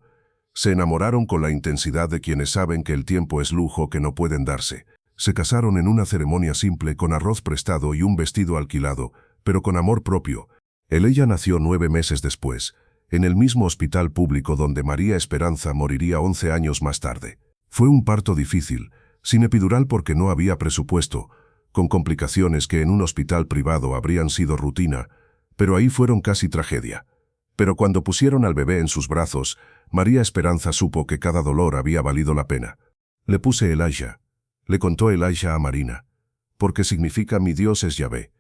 Se enamoraron con la intensidad de quienes saben que el tiempo es lujo que no pueden darse. Se casaron en una ceremonia simple con arroz prestado y un vestido alquilado, pero con amor propio. Ella nació 9 meses después, en el mismo hospital público donde María Esperanza moriría 11 años más tarde. Fue un parto difícil, sin epidural porque no había presupuesto, con complicaciones que en un hospital privado habrían sido rutina, pero ahí fueron casi tragedia. Pero cuando pusieron al bebé en sus brazos, María Esperanza supo que cada dolor había valido la pena. Le puse Elijah. Le contó Elijah a Marina. Porque significa mi Dios es Yahvé.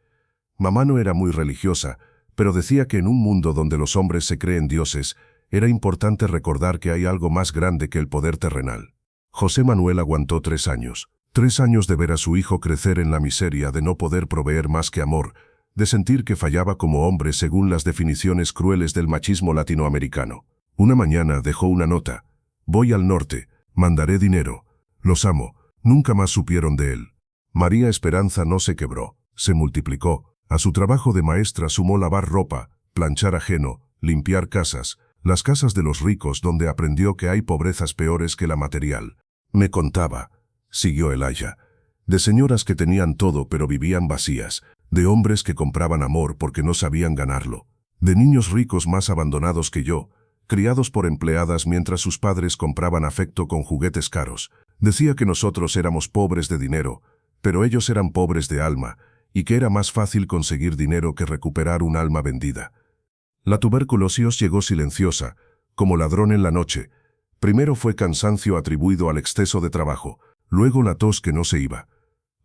Mamá no era muy religiosa, pero decía que en un mundo donde los hombres se creen dioses, era importante recordar que hay algo más grande que el poder terrenal. José Manuel aguantó 3 años. 3 años de ver a su hijo crecer en la miseria de no poder proveer más que amor, de sentir que fallaba como hombre según las definiciones crueles del machismo latinoamericano. Una mañana dejó una nota. Voy al norte, mandaré dinero. Los amo. Nunca más supieron de él. María Esperanza no se quebró, se multiplicó. A su trabajo de maestra sumó lavar ropa, planchar ajeno, limpiar casas, las casas de los ricos donde aprendió que hay pobrezas peores que la material. Me contaba, siguió Elijah, de señoras que tenían todo pero vivían vacías, de hombres que compraban amor porque no sabían ganarlo, de niños ricos más abandonados que yo, criados por empleadas mientras sus padres compraban afecto con juguetes caros. Decía que nosotros éramos pobres de dinero, pero ellos eran pobres de alma, y que era más fácil conseguir dinero que recuperar un alma vendida. La tuberculosis llegó silenciosa, como ladrón en la noche. Primero fue cansancio atribuido al exceso de trabajo, luego la tos que no se iba.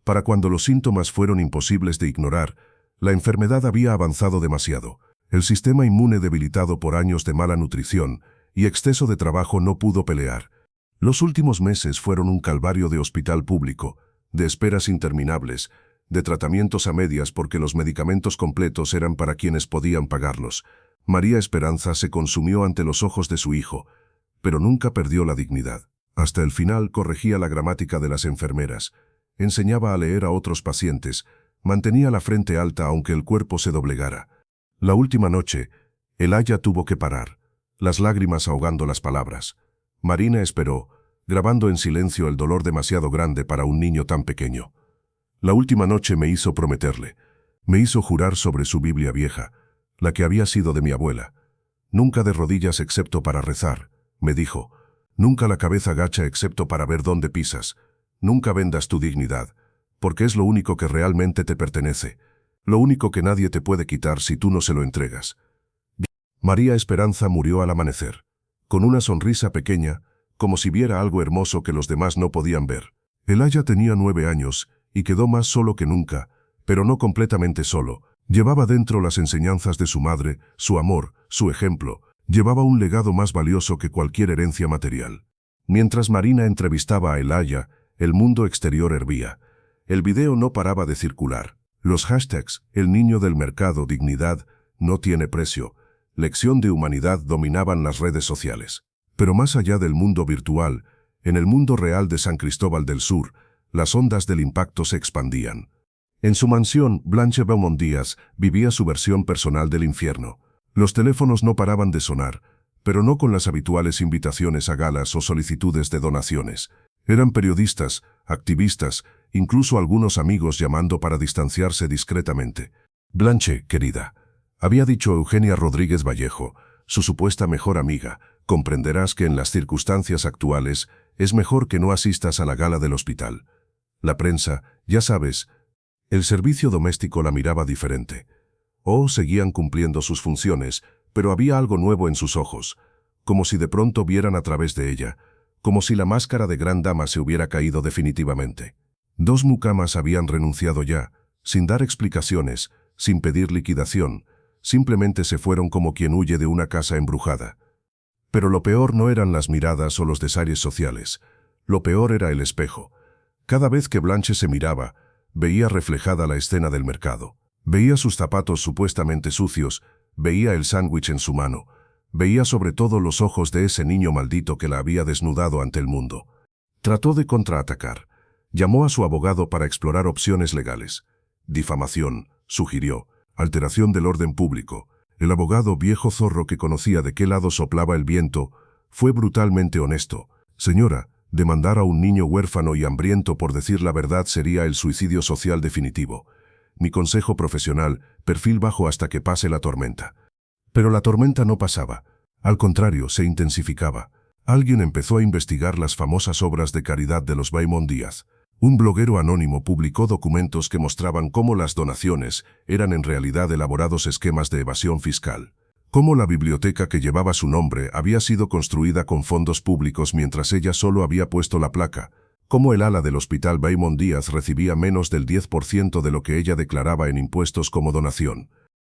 Para cuando los síntomas fueron imposibles de ignorar, la enfermedad había avanzado demasiado. El sistema inmune debilitado por años de mala nutrición y exceso de trabajo no pudo pelear. Los últimos meses fueron un calvario de hospital público, de esperas interminables, de tratamientos a medias porque los medicamentos completos eran para quienes podían pagarlos. María Esperanza se consumió ante los ojos de su hijo, pero nunca perdió la dignidad. Hasta el final corregía la gramática de las enfermeras, enseñaba a leer a otros pacientes, mantenía la frente alta aunque el cuerpo se doblegara. La última noche, Elijah tuvo que parar, las lágrimas ahogando las palabras. Marina esperó, grabando en silencio el dolor demasiado grande para un niño tan pequeño. La última noche me hizo prometerle, me hizo jurar sobre su Biblia vieja, la que había sido de mi abuela. Nunca de rodillas excepto para rezar, me dijo. Nunca la cabeza gacha excepto para ver dónde pisas. Nunca vendas tu dignidad, porque es lo único que realmente te pertenece. Lo único que nadie te puede quitar si tú no se lo entregas. María Esperanza murió al amanecer, con una sonrisa pequeña, como si viera algo hermoso que los demás no podían ver. Elijah tenía 9 años y quedó más solo que nunca, pero no completamente solo. Llevaba dentro las enseñanzas de su madre, su amor, su ejemplo. Llevaba un legado más valioso que cualquier herencia material. Mientras Marina entrevistaba a Elijah, el mundo exterior hervía. El video no paraba de circular. Los hashtags, el niño del mercado, dignidad, no tiene precio, lección de humanidad dominaban las redes sociales. Pero más allá del mundo virtual, en el mundo real de San Cristóbal del Sur, las ondas del impacto se expandían. En su mansión, Blanche Beaumont Díaz vivía su versión personal del infierno. Los teléfonos no paraban de sonar, pero no con las habituales invitaciones a galas o solicitudes de donaciones. Eran periodistas, activistas, incluso algunos amigos llamando para distanciarse discretamente. Blanche, querida, había dicho Eugenia Rodríguez Vallejo, su supuesta mejor amiga, comprenderás que en las circunstancias actuales es mejor que no asistas a la gala del hospital. La prensa, ya sabes, el servicio doméstico la miraba diferente. Seguían cumpliendo sus funciones, pero había algo nuevo en sus ojos, como si de pronto vieran a través de ella, como si la máscara de gran dama se hubiera caído definitivamente. Dos mucamas habían renunciado ya, sin dar explicaciones, sin pedir liquidación, simplemente se fueron como quien huye de una casa embrujada. Pero lo peor no eran las miradas o los desaires sociales, lo peor era el espejo. Cada vez que Blanche se miraba, veía reflejada la escena del mercado. Veía sus zapatos supuestamente sucios, veía el sándwich en su mano, veía sobre todo los ojos de ese niño maldito que la había desnudado ante el mundo. Trató de contraatacar. Llamó a su abogado para explorar opciones legales. Difamación, sugirió, alteración del orden público. El abogado, viejo zorro que conocía de qué lado soplaba el viento, fue brutalmente honesto. Señora, demandar a un niño huérfano y hambriento por decir la verdad sería el suicidio social definitivo. Mi consejo profesional, perfil bajo hasta que pase la tormenta. Pero la tormenta no pasaba. Al contrario, se intensificaba. Alguien empezó a investigar las famosas obras de caridad de los Beaumont Díaz. Un bloguero anónimo publicó documentos que mostraban cómo las donaciones eran en realidad elaborados esquemas de evasión fiscal. Cómo la biblioteca que llevaba su nombre había sido construida con fondos públicos mientras ella solo había puesto la placa. Cómo el ala del Hospital Beaumont Díaz recibía menos del 10% de lo que ella declaraba en impuestos como donación.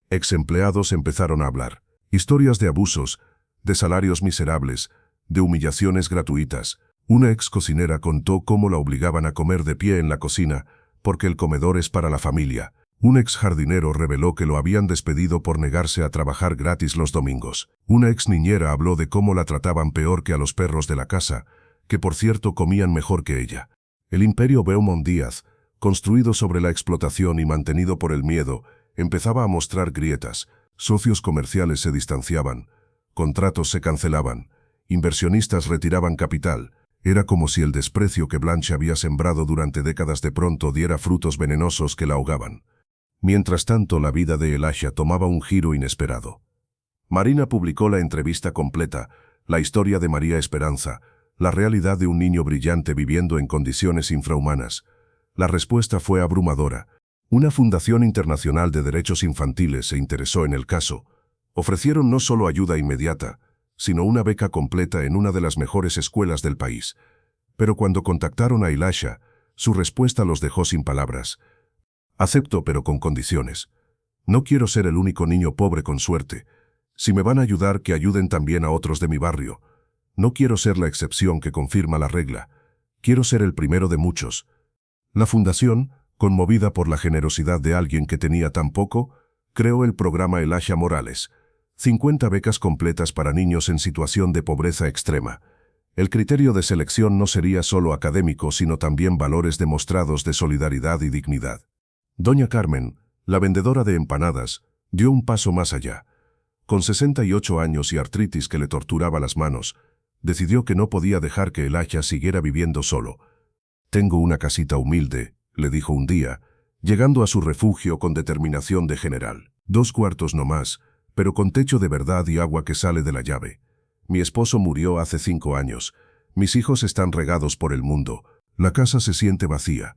Ex empleados empezaron a hablar. Historias de abusos, de salarios miserables, de humillaciones gratuitas. Una ex cocinera contó cómo la obligaban a comer de pie en la cocina, porque el comedor es para la familia. Un ex jardinero reveló que lo habían despedido por negarse a trabajar gratis los domingos. Una ex niñera habló de cómo la trataban peor que a los perros de la casa, que por cierto comían mejor que ella. El imperio Beaumont Díaz, construido sobre la explotación y mantenido por el miedo, empezaba a mostrar grietas. Socios comerciales se distanciaban, contratos se cancelaban, inversionistas retiraban capital. Era como si el desprecio que Blanche había sembrado durante décadas de pronto diera frutos venenosos que la ahogaban. Mientras tanto, la vida de Elisha tomaba un giro inesperado. Marina publicó la entrevista completa, la historia de María Esperanza, la realidad de un niño brillante viviendo en condiciones infrahumanas. La respuesta fue abrumadora. Una fundación internacional de derechos infantiles se interesó en el caso. Ofrecieron no solo ayuda inmediata, sino una beca completa en una de las mejores escuelas del país. Pero cuando contactaron a Elisha, su respuesta los dejó sin palabras. Acepto, pero con condiciones. No quiero ser el único niño pobre con suerte. Si me van a ayudar, que ayuden también a otros de mi barrio. No quiero ser la excepción que confirma la regla. Quiero ser el primero de muchos. La fundación, conmovida por la generosidad de alguien que tenía tan poco, creó el programa Elisha Morales. 50 becas completas para niños en situación de pobreza extrema. El criterio de selección no sería solo académico, sino también valores demostrados de solidaridad y dignidad. Doña Carmen, la vendedora de empanadas, dio un paso más allá. Con 68 años y artritis que le torturaba las manos, decidió que no podía dejar que Elisha siguiera viviendo solo. «Tengo una casita humilde», le dijo un día, llegando a su refugio con determinación de general. 2 cuartos no más, pero con techo de verdad y agua que sale de la llave. Mi esposo murió hace 5 años. Mis hijos están regados por el mundo. La casa se siente vacía.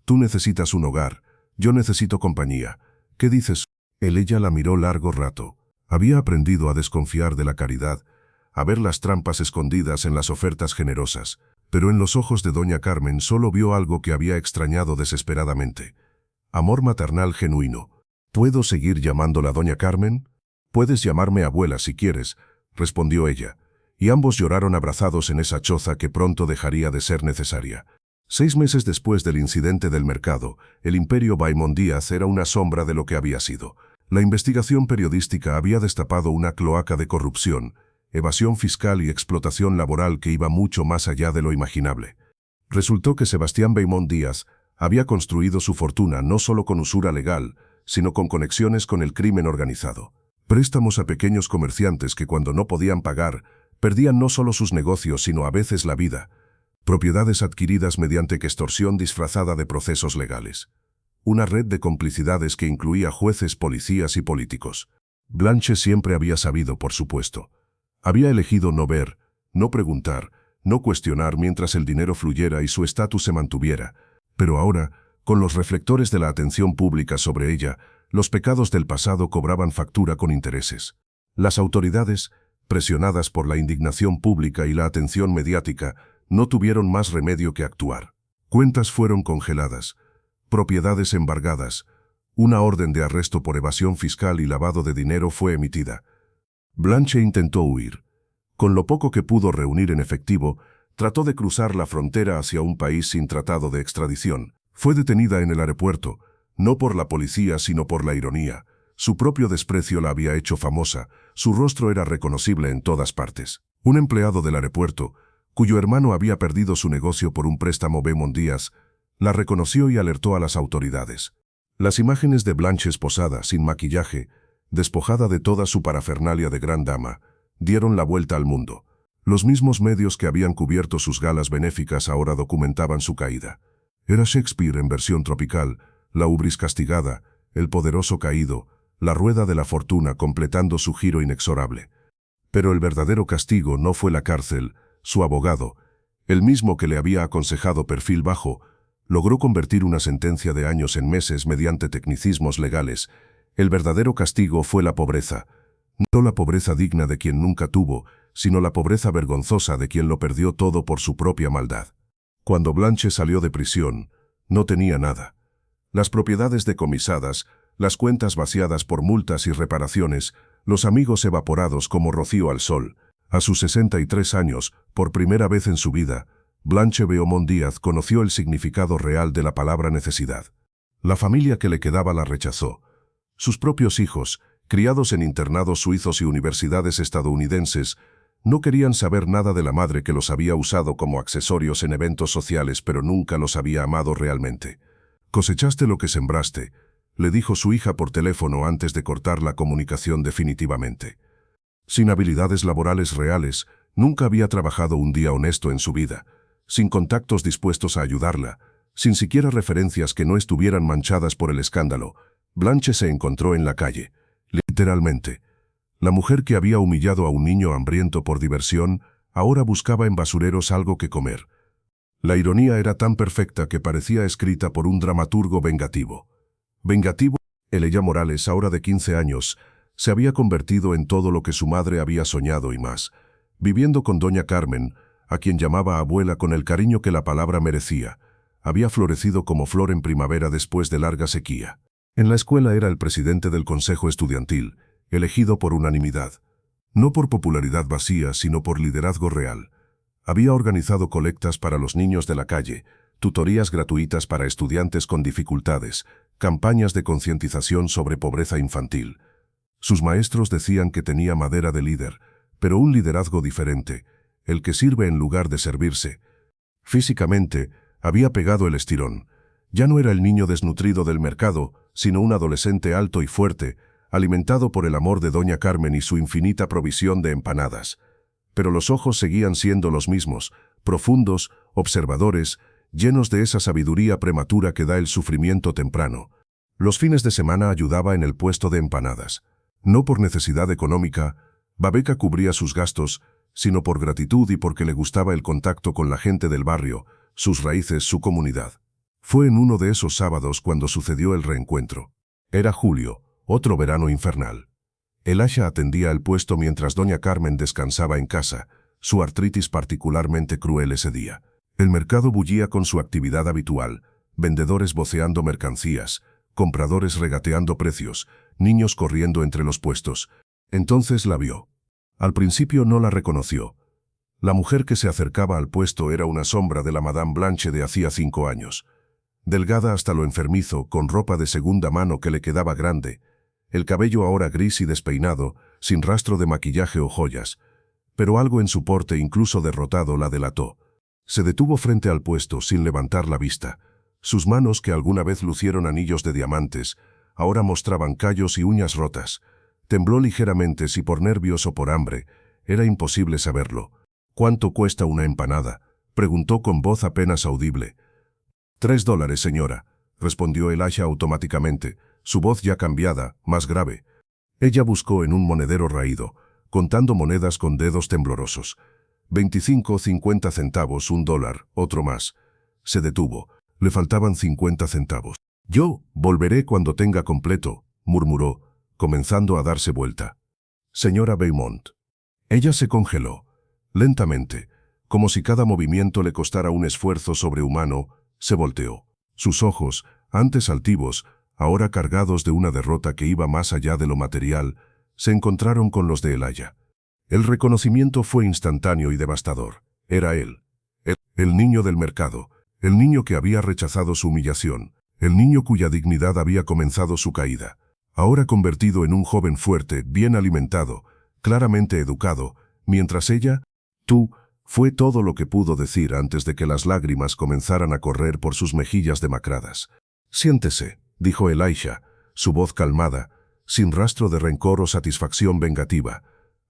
Tú necesitas un hogar. Yo necesito compañía. ¿Qué dices? Ella la miró largo rato. Había aprendido a desconfiar de la caridad, a ver las trampas escondidas en las ofertas generosas. Pero en los ojos de doña Carmen solo vio algo que había extrañado desesperadamente. Amor maternal genuino. ¿Puedo seguir llamándola doña Carmen? Puedes llamarme abuela si quieres, respondió ella, y ambos lloraron abrazados en esa choza que pronto dejaría de ser necesaria. 6 meses después del incidente del mercado, el imperio Beaumont Díaz era una sombra de lo que había sido. La investigación periodística había destapado una cloaca de corrupción, evasión fiscal y explotación laboral que iba mucho más allá de lo imaginable. Resultó que Sebastián Beaumont Díaz Había construido su fortuna no solo con usura legal, sino con conexiones con el crimen organizado. Préstamos a pequeños comerciantes que cuando no podían pagar, perdían no solo sus negocios sino a veces la vida. Propiedades adquiridas mediante extorsión disfrazada de procesos legales. Una red de complicidades que incluía jueces, policías y políticos. Blanche siempre había sabido, por supuesto. Había elegido no ver, no preguntar, no cuestionar mientras el dinero fluyera y su estatus se mantuviera. Pero ahora, con los reflectores de la atención pública sobre ella, los pecados del pasado cobraban factura con intereses. Las autoridades, presionadas por la indignación pública y la atención mediática, no tuvieron más remedio que actuar. Cuentas fueron congeladas, propiedades embargadas, una orden de arresto por evasión fiscal y lavado de dinero fue emitida. Blanche intentó huir. Con lo poco que pudo reunir en efectivo, trató de cruzar la frontera hacia un país sin tratado de extradición. Fue detenida en el aeropuerto, no por la policía sino por la ironía. Su propio desprecio la había hecho famosa, su rostro era reconocible en todas partes. Un empleado del aeropuerto, cuyo hermano había perdido su negocio por un préstamo Bemont Díaz, la reconoció y alertó a las autoridades. Las imágenes de Blanche esposada, sin maquillaje, despojada de toda su parafernalia de gran dama, dieron la vuelta al mundo. Los mismos medios que habían cubierto sus galas benéficas ahora documentaban su caída. Era Shakespeare en versión tropical, la ubris castigada, el poderoso caído, la rueda de la fortuna completando su giro inexorable. Pero el verdadero castigo no fue la cárcel, su abogado, el mismo que le había aconsejado perfil bajo, logró convertir una sentencia de años en meses mediante tecnicismos legales. El verdadero castigo fue la pobreza. No la pobreza digna de quien nunca tuvo, sino la pobreza vergonzosa de quien lo perdió todo por su propia maldad. Cuando Blanche salió de prisión, no tenía nada. Las propiedades decomisadas, las cuentas vaciadas por multas y reparaciones, los amigos evaporados como rocío al sol. A sus 63 años, por primera vez en su vida, Blanche Beaumont Díaz conoció el significado real de la palabra necesidad. La familia que le quedaba la rechazó. Sus propios hijos, criados en internados suizos y universidades estadounidenses, no querían saber nada de la madre que los había usado como accesorios en eventos sociales pero nunca los había amado realmente. «Cosechaste lo que sembraste», le dijo su hija por teléfono antes de cortar la comunicación definitivamente. Sin habilidades laborales reales, nunca había trabajado un día honesto en su vida, sin contactos dispuestos a ayudarla, sin siquiera referencias que no estuvieran manchadas por el escándalo, Blanche se encontró en la calle, literalmente. La mujer que había humillado a un niño hambriento por diversión, ahora buscaba en basureros algo que comer. La ironía era tan perfecta que parecía escrita por un dramaturgo vengativo. Vengativo, Ella Morales, ahora de 15 años, se había convertido en todo lo que su madre había soñado y más, viviendo con doña Carmen, a quien llamaba abuela con el cariño que la palabra merecía. Había florecido como flor en primavera después de larga sequía. En la escuela era el presidente del consejo estudiantil, elegido por unanimidad. No por popularidad vacía, sino por liderazgo real. Había organizado colectas para los niños de la calle, tutorías gratuitas para estudiantes con dificultades, campañas de concientización sobre pobreza infantil. Sus maestros decían que tenía madera de líder, pero un liderazgo diferente, el que sirve en lugar de servirse. Físicamente, había pegado el estirón. Ya no era el niño desnutrido del mercado, sino un adolescente alto y fuerte, alimentado por el amor de doña Carmen y su infinita provisión de empanadas. Pero los ojos seguían siendo los mismos, profundos, observadores, llenos de esa sabiduría prematura que da el sufrimiento temprano. Los fines de semana ayudaba en el puesto de empanadas. No por necesidad económica, Babeca cubría sus gastos, sino por gratitud y porque le gustaba el contacto con la gente del barrio, sus raíces, su comunidad. Fue en uno de esos sábados cuando sucedió el reencuentro. Era julio, otro verano infernal. El Asha atendía el puesto mientras doña Carmen descansaba en casa, su artritis particularmente cruel ese día. El mercado bullía con su actividad habitual, vendedores voceando mercancías, compradores regateando precios, niños corriendo entre los puestos. Entonces la vio. Al principio no la reconoció. La mujer que se acercaba al puesto era una sombra de la Madame Blanche de hacía 5 años. Delgada hasta lo enfermizo, con ropa de segunda mano que le quedaba grande, el cabello ahora gris y despeinado, sin rastro de maquillaje o joyas, pero algo en su porte incluso derrotado la delató. Se detuvo frente al puesto sin levantar la vista. Sus manos, que alguna vez lucieron anillos de diamantes, ahora mostraban callos y uñas rotas. Tembló ligeramente, si por nervios o por hambre. Era imposible saberlo. «¿Cuánto cuesta una empanada?», preguntó con voz apenas audible. $3, señora», respondió Elisha automáticamente, su voz ya cambiada, más grave. Ella buscó en un monedero raído, contando monedas con dedos temblorosos. 25, 50 centavos, $1, otro más. Se detuvo. Le faltaban 50 centavos. «Yo volveré cuando tenga completo», murmuró, comenzando a darse vuelta. «Señora Beaumont». Ella se congeló. Lentamente, como si cada movimiento le costara un esfuerzo sobrehumano, se volteó. Sus ojos, antes altivos, ahora cargados de una derrota que iba más allá de lo material, se encontraron con los de Elisha. El reconocimiento fue instantáneo y devastador. Era él. El niño del mercado. El niño que había rechazado su humillación. El niño cuya dignidad había comenzado su caída. Ahora convertido en un joven fuerte, bien alimentado, claramente educado, mientras ella, «tú», fue todo lo que pudo decir antes de que las lágrimas comenzaran a correr por sus mejillas demacradas. «Siéntese», dijo Elisha, su voz calmada, sin rastro de rencor o satisfacción vengativa.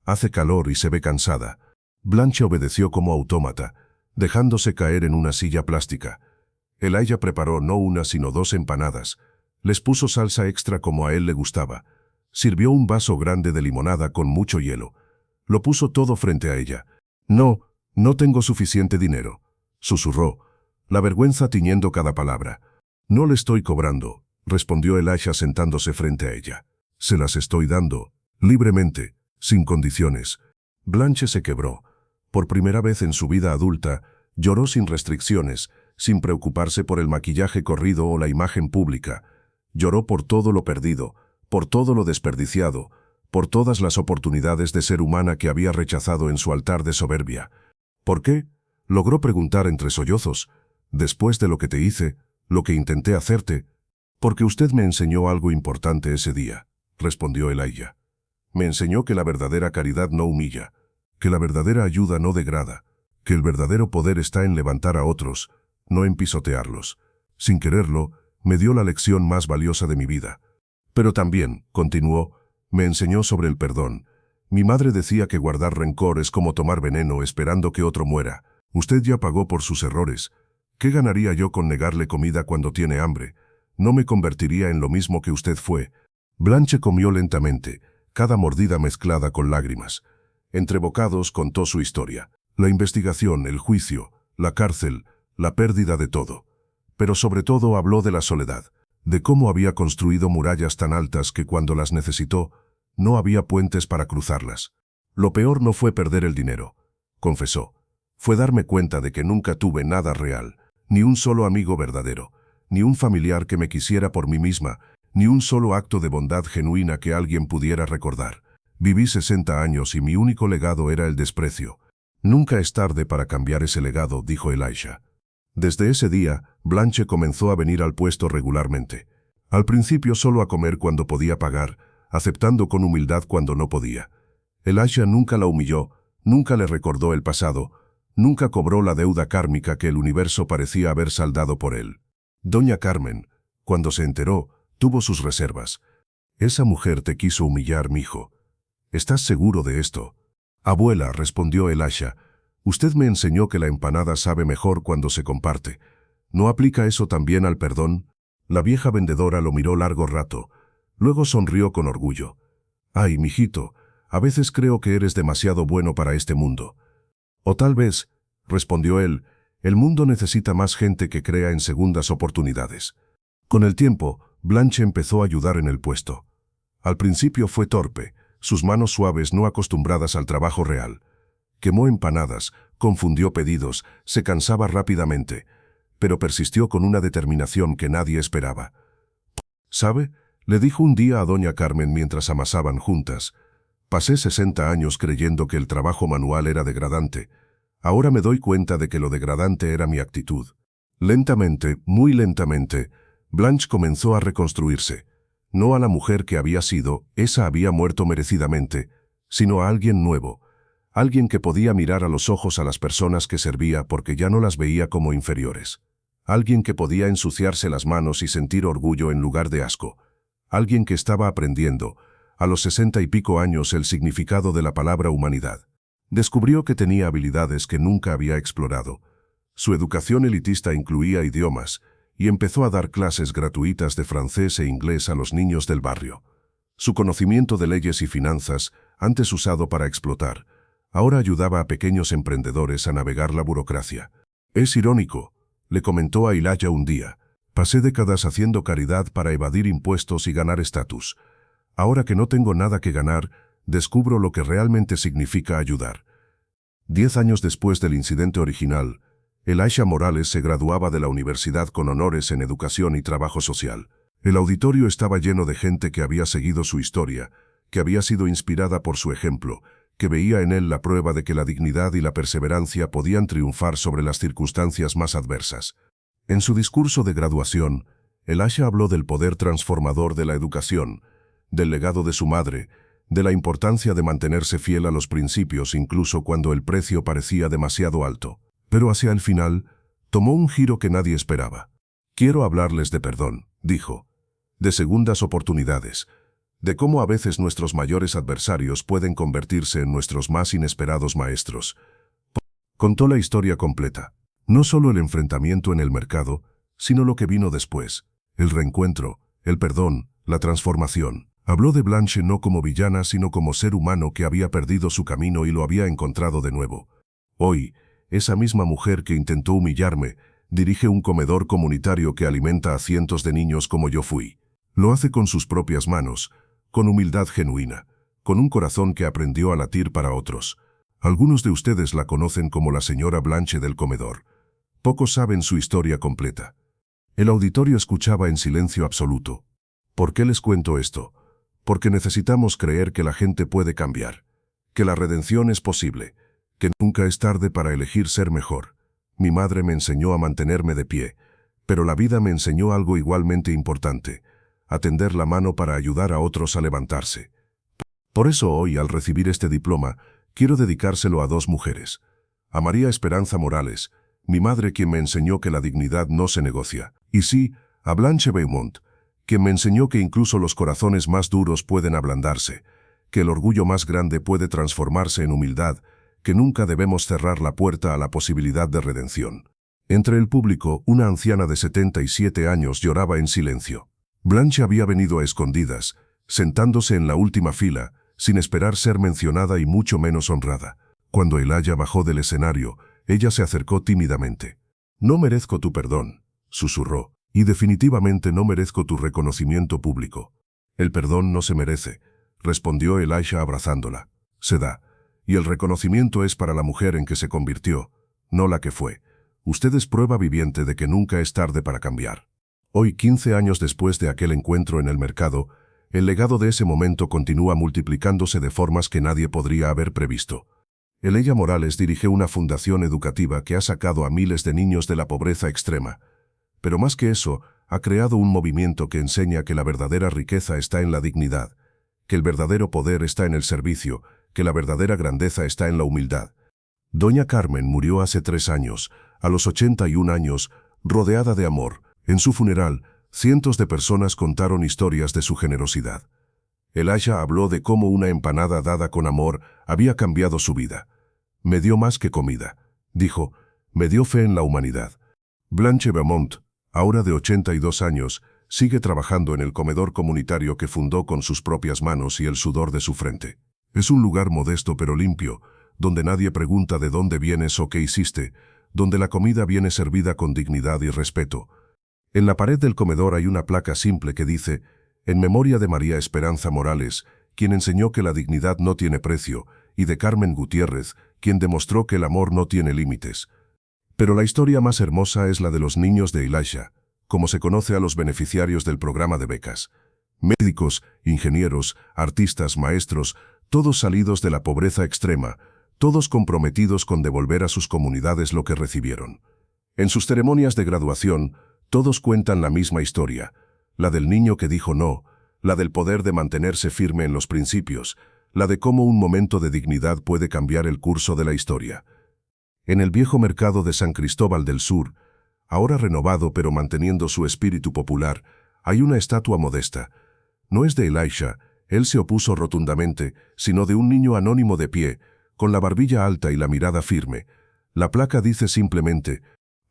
«Hace calor y se ve cansada». Blanche obedeció como autómata, dejándose caer en una silla plástica. Elisha preparó no una sino 2 empanadas. Les puso salsa extra como a él le gustaba. Sirvió un vaso grande de limonada con mucho hielo. Lo puso todo frente a ella. «No tengo suficiente dinero», susurró, la vergüenza tiñendo cada palabra. «No le estoy cobrando», respondió Elisha sentándose frente a ella. «Se las estoy dando, libremente, sin condiciones». Blanche se quebró. Por primera vez en su vida adulta, lloró sin restricciones, sin preocuparse por el maquillaje corrido o la imagen pública. Lloró por todo lo perdido, por todo lo desperdiciado, por todas las oportunidades de ser humana que había rechazado en su altar de soberbia. «¿Por qué?», logró preguntar entre sollozos. «Después de lo que te hice, lo que intenté hacerte». «Porque usted me enseñó algo importante ese día», respondió Elisha. «Me enseñó que la verdadera caridad no humilla, que la verdadera ayuda no degrada, que el verdadero poder está en levantar a otros, no en pisotearlos. Sin quererlo, me dio la lección más valiosa de mi vida. Pero también», continuó, «me enseñó sobre el perdón. Mi madre decía que guardar rencor es como tomar veneno esperando que otro muera. Usted ya pagó por sus errores. ¿Qué ganaría yo con negarle comida cuando tiene hambre? No me convertiría en lo mismo que usted fue». Blanche comió lentamente, cada mordida mezclada con lágrimas. Entre bocados contó su historia. La investigación, el juicio, la cárcel, la pérdida de todo. Pero sobre todo habló de la soledad, de cómo había construido murallas tan altas que cuando las necesitó, no había puentes para cruzarlas. «Lo peor no fue perder el dinero», confesó. «Fue darme cuenta de que nunca tuve nada real, ni un solo amigo verdadero, ni un familiar que me quisiera por mí misma, ni un solo acto de bondad genuina que alguien pudiera recordar. Viví 60 años y mi único legado era el desprecio». «Nunca es tarde para cambiar ese legado», dijo Elisha. Desde ese día, Blanche comenzó a venir al puesto regularmente. Al principio solo a comer cuando podía pagar, aceptando con humildad cuando no podía. Elisha nunca la humilló, nunca le recordó el pasado, nunca cobró la deuda kármica que el universo parecía haber saldado por él. Doña Carmen, cuando se enteró, tuvo sus reservas. «Esa mujer te quiso humillar, mijo. ¿Estás seguro de esto?». «Abuela», respondió Elisha, «usted me enseñó que la empanada sabe mejor cuando se comparte. ¿No aplica eso también al perdón?». La vieja vendedora lo miró largo rato. Luego sonrió con orgullo. «Ay, mijito, a veces creo que eres demasiado bueno para este mundo». «O tal vez», respondió él, «el mundo necesita más gente que crea en segundas oportunidades». Con el tiempo, Blanche empezó a ayudar en el puesto. Al principio fue torpe, sus manos suaves no acostumbradas al trabajo real. Quemó empanadas, confundió pedidos, se cansaba rápidamente, pero persistió con una determinación que nadie esperaba. «¿Sabe?», le dijo un día a doña Carmen mientras amasaban juntas. «Pasé 60 años creyendo que el trabajo manual era degradante. Ahora me doy cuenta de que lo degradante era mi actitud». Lentamente, muy lentamente, Blanche comenzó a reconstruirse. No a la mujer que había sido, esa había muerto merecidamente, sino a alguien nuevo, alguien que podía mirar a los ojos a las personas que servía porque ya no las veía como inferiores. Alguien que podía ensuciarse las manos y sentir orgullo en lugar de asco. Alguien que estaba aprendiendo, a los 60 y pico años, el significado de la palabra humanidad. Descubrió que tenía habilidades que nunca había explorado. Su educación elitista incluía idiomas, y empezó a dar clases gratuitas de francés e inglés a los niños del barrio. Su conocimiento de leyes y finanzas, antes usado para explotar, ahora ayudaba a pequeños emprendedores a navegar la burocracia. «Es irónico», le comentó a Ilaya un día. «Pasé décadas haciendo caridad para evadir impuestos y ganar estatus. Ahora que no tengo nada que ganar, descubro lo que realmente significa ayudar». 10 años después del incidente original, Elisha Morales se graduaba de la universidad con honores en educación y trabajo social. El auditorio estaba lleno de gente que había seguido su historia, que había sido inspirada por su ejemplo, que veía en él la prueba de que la dignidad y la perseverancia podían triunfar sobre las circunstancias más adversas. En su discurso de graduación, Elisha habló del poder transformador de la educación, del legado de su madre, de la importancia de mantenerse fiel a los principios incluso cuando el precio parecía demasiado alto. Pero hacia el final, tomó un giro que nadie esperaba. «Quiero hablarles de perdón», dijo, «de segundas oportunidades, de cómo a veces nuestros mayores adversarios pueden convertirse en nuestros más inesperados maestros». Contó la historia completa, no solo el enfrentamiento en el mercado, sino lo que vino después, el reencuentro, el perdón, la transformación. Habló de Blanche no como villana, sino como ser humano que había perdido su camino y lo había encontrado de nuevo. Hoy, esa misma mujer que intentó humillarme, dirige un comedor comunitario que alimenta a cientos de niños como yo fui. Lo hace con sus propias manos, con humildad genuina, con un corazón que aprendió a latir para otros. Algunos de ustedes la conocen como la señora Blanche del comedor. Pocos saben su historia completa. El auditorio escuchaba en silencio absoluto. ¿Por qué les cuento esto? Porque necesitamos creer que la gente puede cambiar, que la redención es posible, que nunca es tarde para elegir ser mejor. Mi madre me enseñó a mantenerme de pie, pero la vida me enseñó algo igualmente importante, a tender la mano para ayudar a otros a levantarse. Por eso hoy, al recibir este diploma, quiero dedicárselo a 2 mujeres. A María Esperanza Morales, mi madre, quien me enseñó que la dignidad no se negocia, y sí, a Blanche Beaumont, quien me enseñó que incluso los corazones más duros pueden ablandarse, que el orgullo más grande puede transformarse en humildad, que nunca debemos cerrar la puerta a la posibilidad de redención. Entre el público, una anciana de 77 años lloraba en silencio. Blanche había venido a escondidas, sentándose en la última fila, sin esperar ser mencionada y mucho menos honrada. Cuando Elisha bajó del escenario, ella se acercó tímidamente. «No merezco tu perdón», susurró, «y definitivamente no merezco tu reconocimiento público». «El perdón no se merece», respondió Elisha abrazándola. «Se da. Y el reconocimiento es para la mujer en que se convirtió, no la que fue. Usted es prueba viviente de que nunca es tarde para cambiar». Hoy, 15 años después de aquel encuentro en el mercado, el legado de ese momento continúa multiplicándose de formas que nadie podría haber previsto. Elisha Morales dirige una fundación educativa que ha sacado a miles de niños de la pobreza extrema. Pero más que eso, ha creado un movimiento que enseña que la verdadera riqueza está en la dignidad, que el verdadero poder está en el servicio, que la verdadera grandeza está en la humildad. Doña Carmen murió hace 3 años, a los 81 años, rodeada de amor. En su funeral, cientos de personas contaron historias de su generosidad. Elisha habló de cómo una empanada dada con amor había cambiado su vida. «Me dio más que comida», dijo, «me dio fe en la humanidad». Blanche Beaumont, ahora de 82 años, sigue trabajando en el comedor comunitario que fundó con sus propias manos y el sudor de su frente. Es un lugar modesto pero limpio, donde nadie pregunta de dónde vienes o qué hiciste, donde la comida viene servida con dignidad y respeto. En la pared del comedor hay una placa simple que dice: «En memoria de María Esperanza Morales, quien enseñó que la dignidad no tiene precio, y de Carmen Gutiérrez, quien demostró que el amor no tiene límites». Pero la historia más hermosa es la de los niños de Elisha, como se conoce a los beneficiarios del programa de becas. Médicos, ingenieros, artistas, maestros, todos salidos de la pobreza extrema, todos comprometidos con devolver a sus comunidades lo que recibieron. En sus ceremonias de graduación, todos cuentan la misma historia, la del niño que dijo no, la del poder de mantenerse firme en los principios, la de cómo un momento de dignidad puede cambiar el curso de la historia. En el viejo mercado de San Cristóbal del Sur, ahora renovado pero manteniendo su espíritu popular, hay una estatua modesta. No es de Elisha, él se opuso rotundamente, sino de un niño anónimo de pie, con la barbilla alta y la mirada firme. La placa dice simplemente: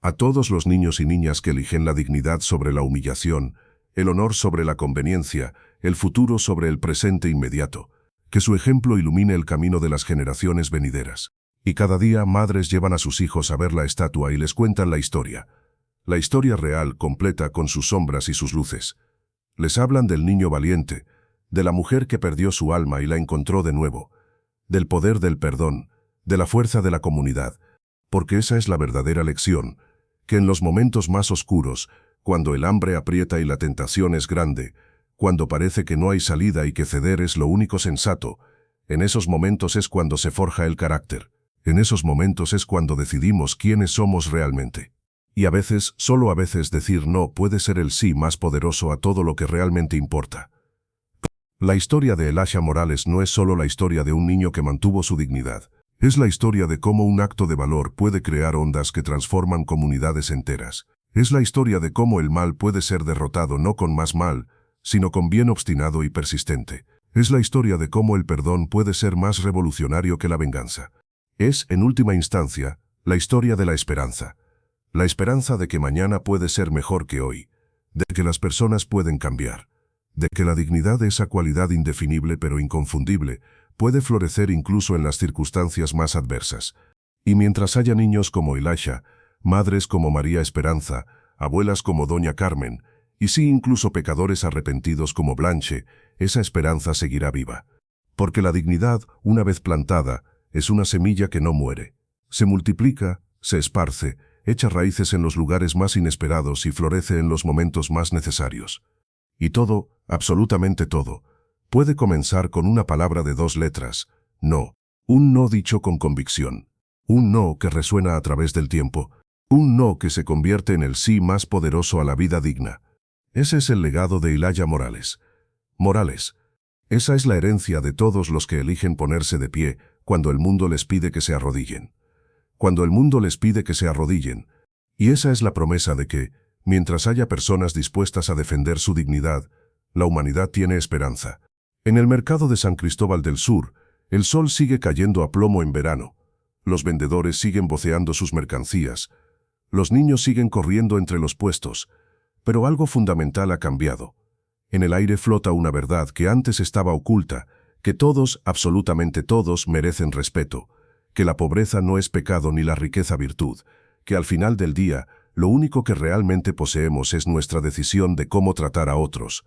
a todos los niños y niñas que eligen la dignidad sobre la humillación, el honor sobre la conveniencia, el futuro sobre el presente inmediato, que su ejemplo ilumine el camino de las generaciones venideras. Y cada día madres llevan a sus hijos a ver la estatua y les cuentan la historia real, completa, con sus sombras y sus luces. Les hablan del niño valiente, de la mujer que perdió su alma y la encontró de nuevo, del poder del perdón, de la fuerza de la comunidad, porque esa es la verdadera lección, que en los momentos más oscuros, cuando el hambre aprieta y la tentación es grande, cuando parece que no hay salida y que ceder es lo único sensato, en esos momentos es cuando se forja el carácter. En esos momentos es cuando decidimos quiénes somos realmente. Y a veces, solo a veces, decir no puede ser el sí más poderoso a todo lo que realmente importa. La historia de Elisha Morales no es solo la historia de un niño que mantuvo su dignidad. Es la historia de cómo un acto de valor puede crear ondas que transforman comunidades enteras. Es la historia de cómo el mal puede ser derrotado no con más mal, sino con bien obstinado y persistente. Es la historia de cómo el perdón puede ser más revolucionario que la venganza. Es, en última instancia, la historia de la esperanza. La esperanza de que mañana puede ser mejor que hoy, de que las personas pueden cambiar, de que la dignidad, esa cualidad indefinible pero inconfundible, puede florecer incluso en las circunstancias más adversas. Y mientras haya niños como Elisha, madres como María Esperanza, abuelas como Doña Carmen, y sí incluso pecadores arrepentidos como Blanche, esa esperanza seguirá viva. Porque la dignidad, una vez plantada, es una semilla que no muere. Se multiplica, se esparce, echa raíces en los lugares más inesperados y florece en los momentos más necesarios. Y todo, absolutamente todo, puede comenzar con una palabra de 2 letras: no. Un no dicho con convicción. Un no que resuena a través del tiempo. Un no que se convierte en el sí más poderoso a la vida digna. Ese es el legado de Elisha Morales. Esa es la herencia de todos los que eligen ponerse de pie cuando el mundo les pide que se arrodillen. Cuando el mundo les pide que se arrodillen. Y esa es la promesa de que, mientras haya personas dispuestas a defender su dignidad, la humanidad tiene esperanza. En el mercado de San Cristóbal del Sur, el sol sigue cayendo a plomo en verano. Los vendedores siguen voceando sus mercancías. Los niños siguen corriendo entre los puestos. Pero algo fundamental ha cambiado. En el aire flota una verdad que antes estaba oculta, que todos, absolutamente todos, merecen respeto, que la pobreza no es pecado ni la riqueza virtud, que al final del día, lo único que realmente poseemos es nuestra decisión de cómo tratar a otros.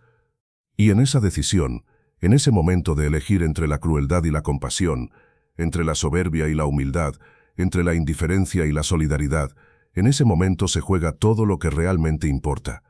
Y en esa decisión, en ese momento de elegir entre la crueldad y la compasión, entre la soberbia y la humildad, entre la indiferencia y la solidaridad, en ese momento se juega todo lo que realmente importa.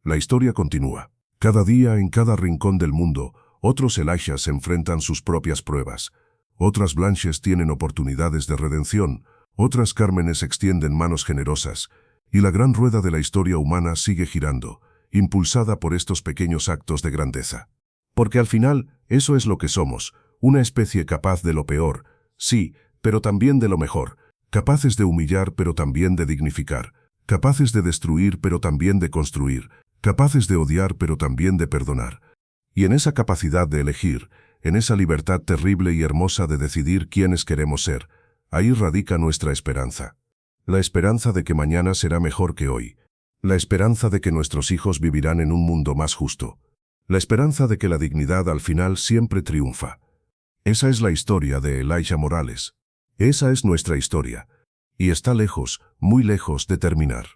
La historia continúa. Cada día, en cada rincón del mundo, otros Elishas se enfrentan sus propias pruebas. Otras Blanches tienen oportunidades de redención, otras Cármenes extienden manos generosas, y la gran rueda de la historia humana sigue girando, impulsada por estos pequeños actos de grandeza. Porque al final, eso es lo que somos, una especie capaz de lo peor, sí, pero también de lo mejor, capaces de humillar pero también de dignificar, capaces de destruir pero también de construir, capaces de odiar pero también de perdonar. Y en esa capacidad de elegir, en esa libertad terrible y hermosa de decidir quiénes queremos ser, ahí radica nuestra esperanza. La esperanza de que mañana será mejor que hoy. La esperanza de que nuestros hijos vivirán en un mundo más justo. La esperanza de que la dignidad al final siempre triunfa. Esa es la historia de Elisha Morales. Esa es nuestra historia. Y está lejos, muy lejos de terminar.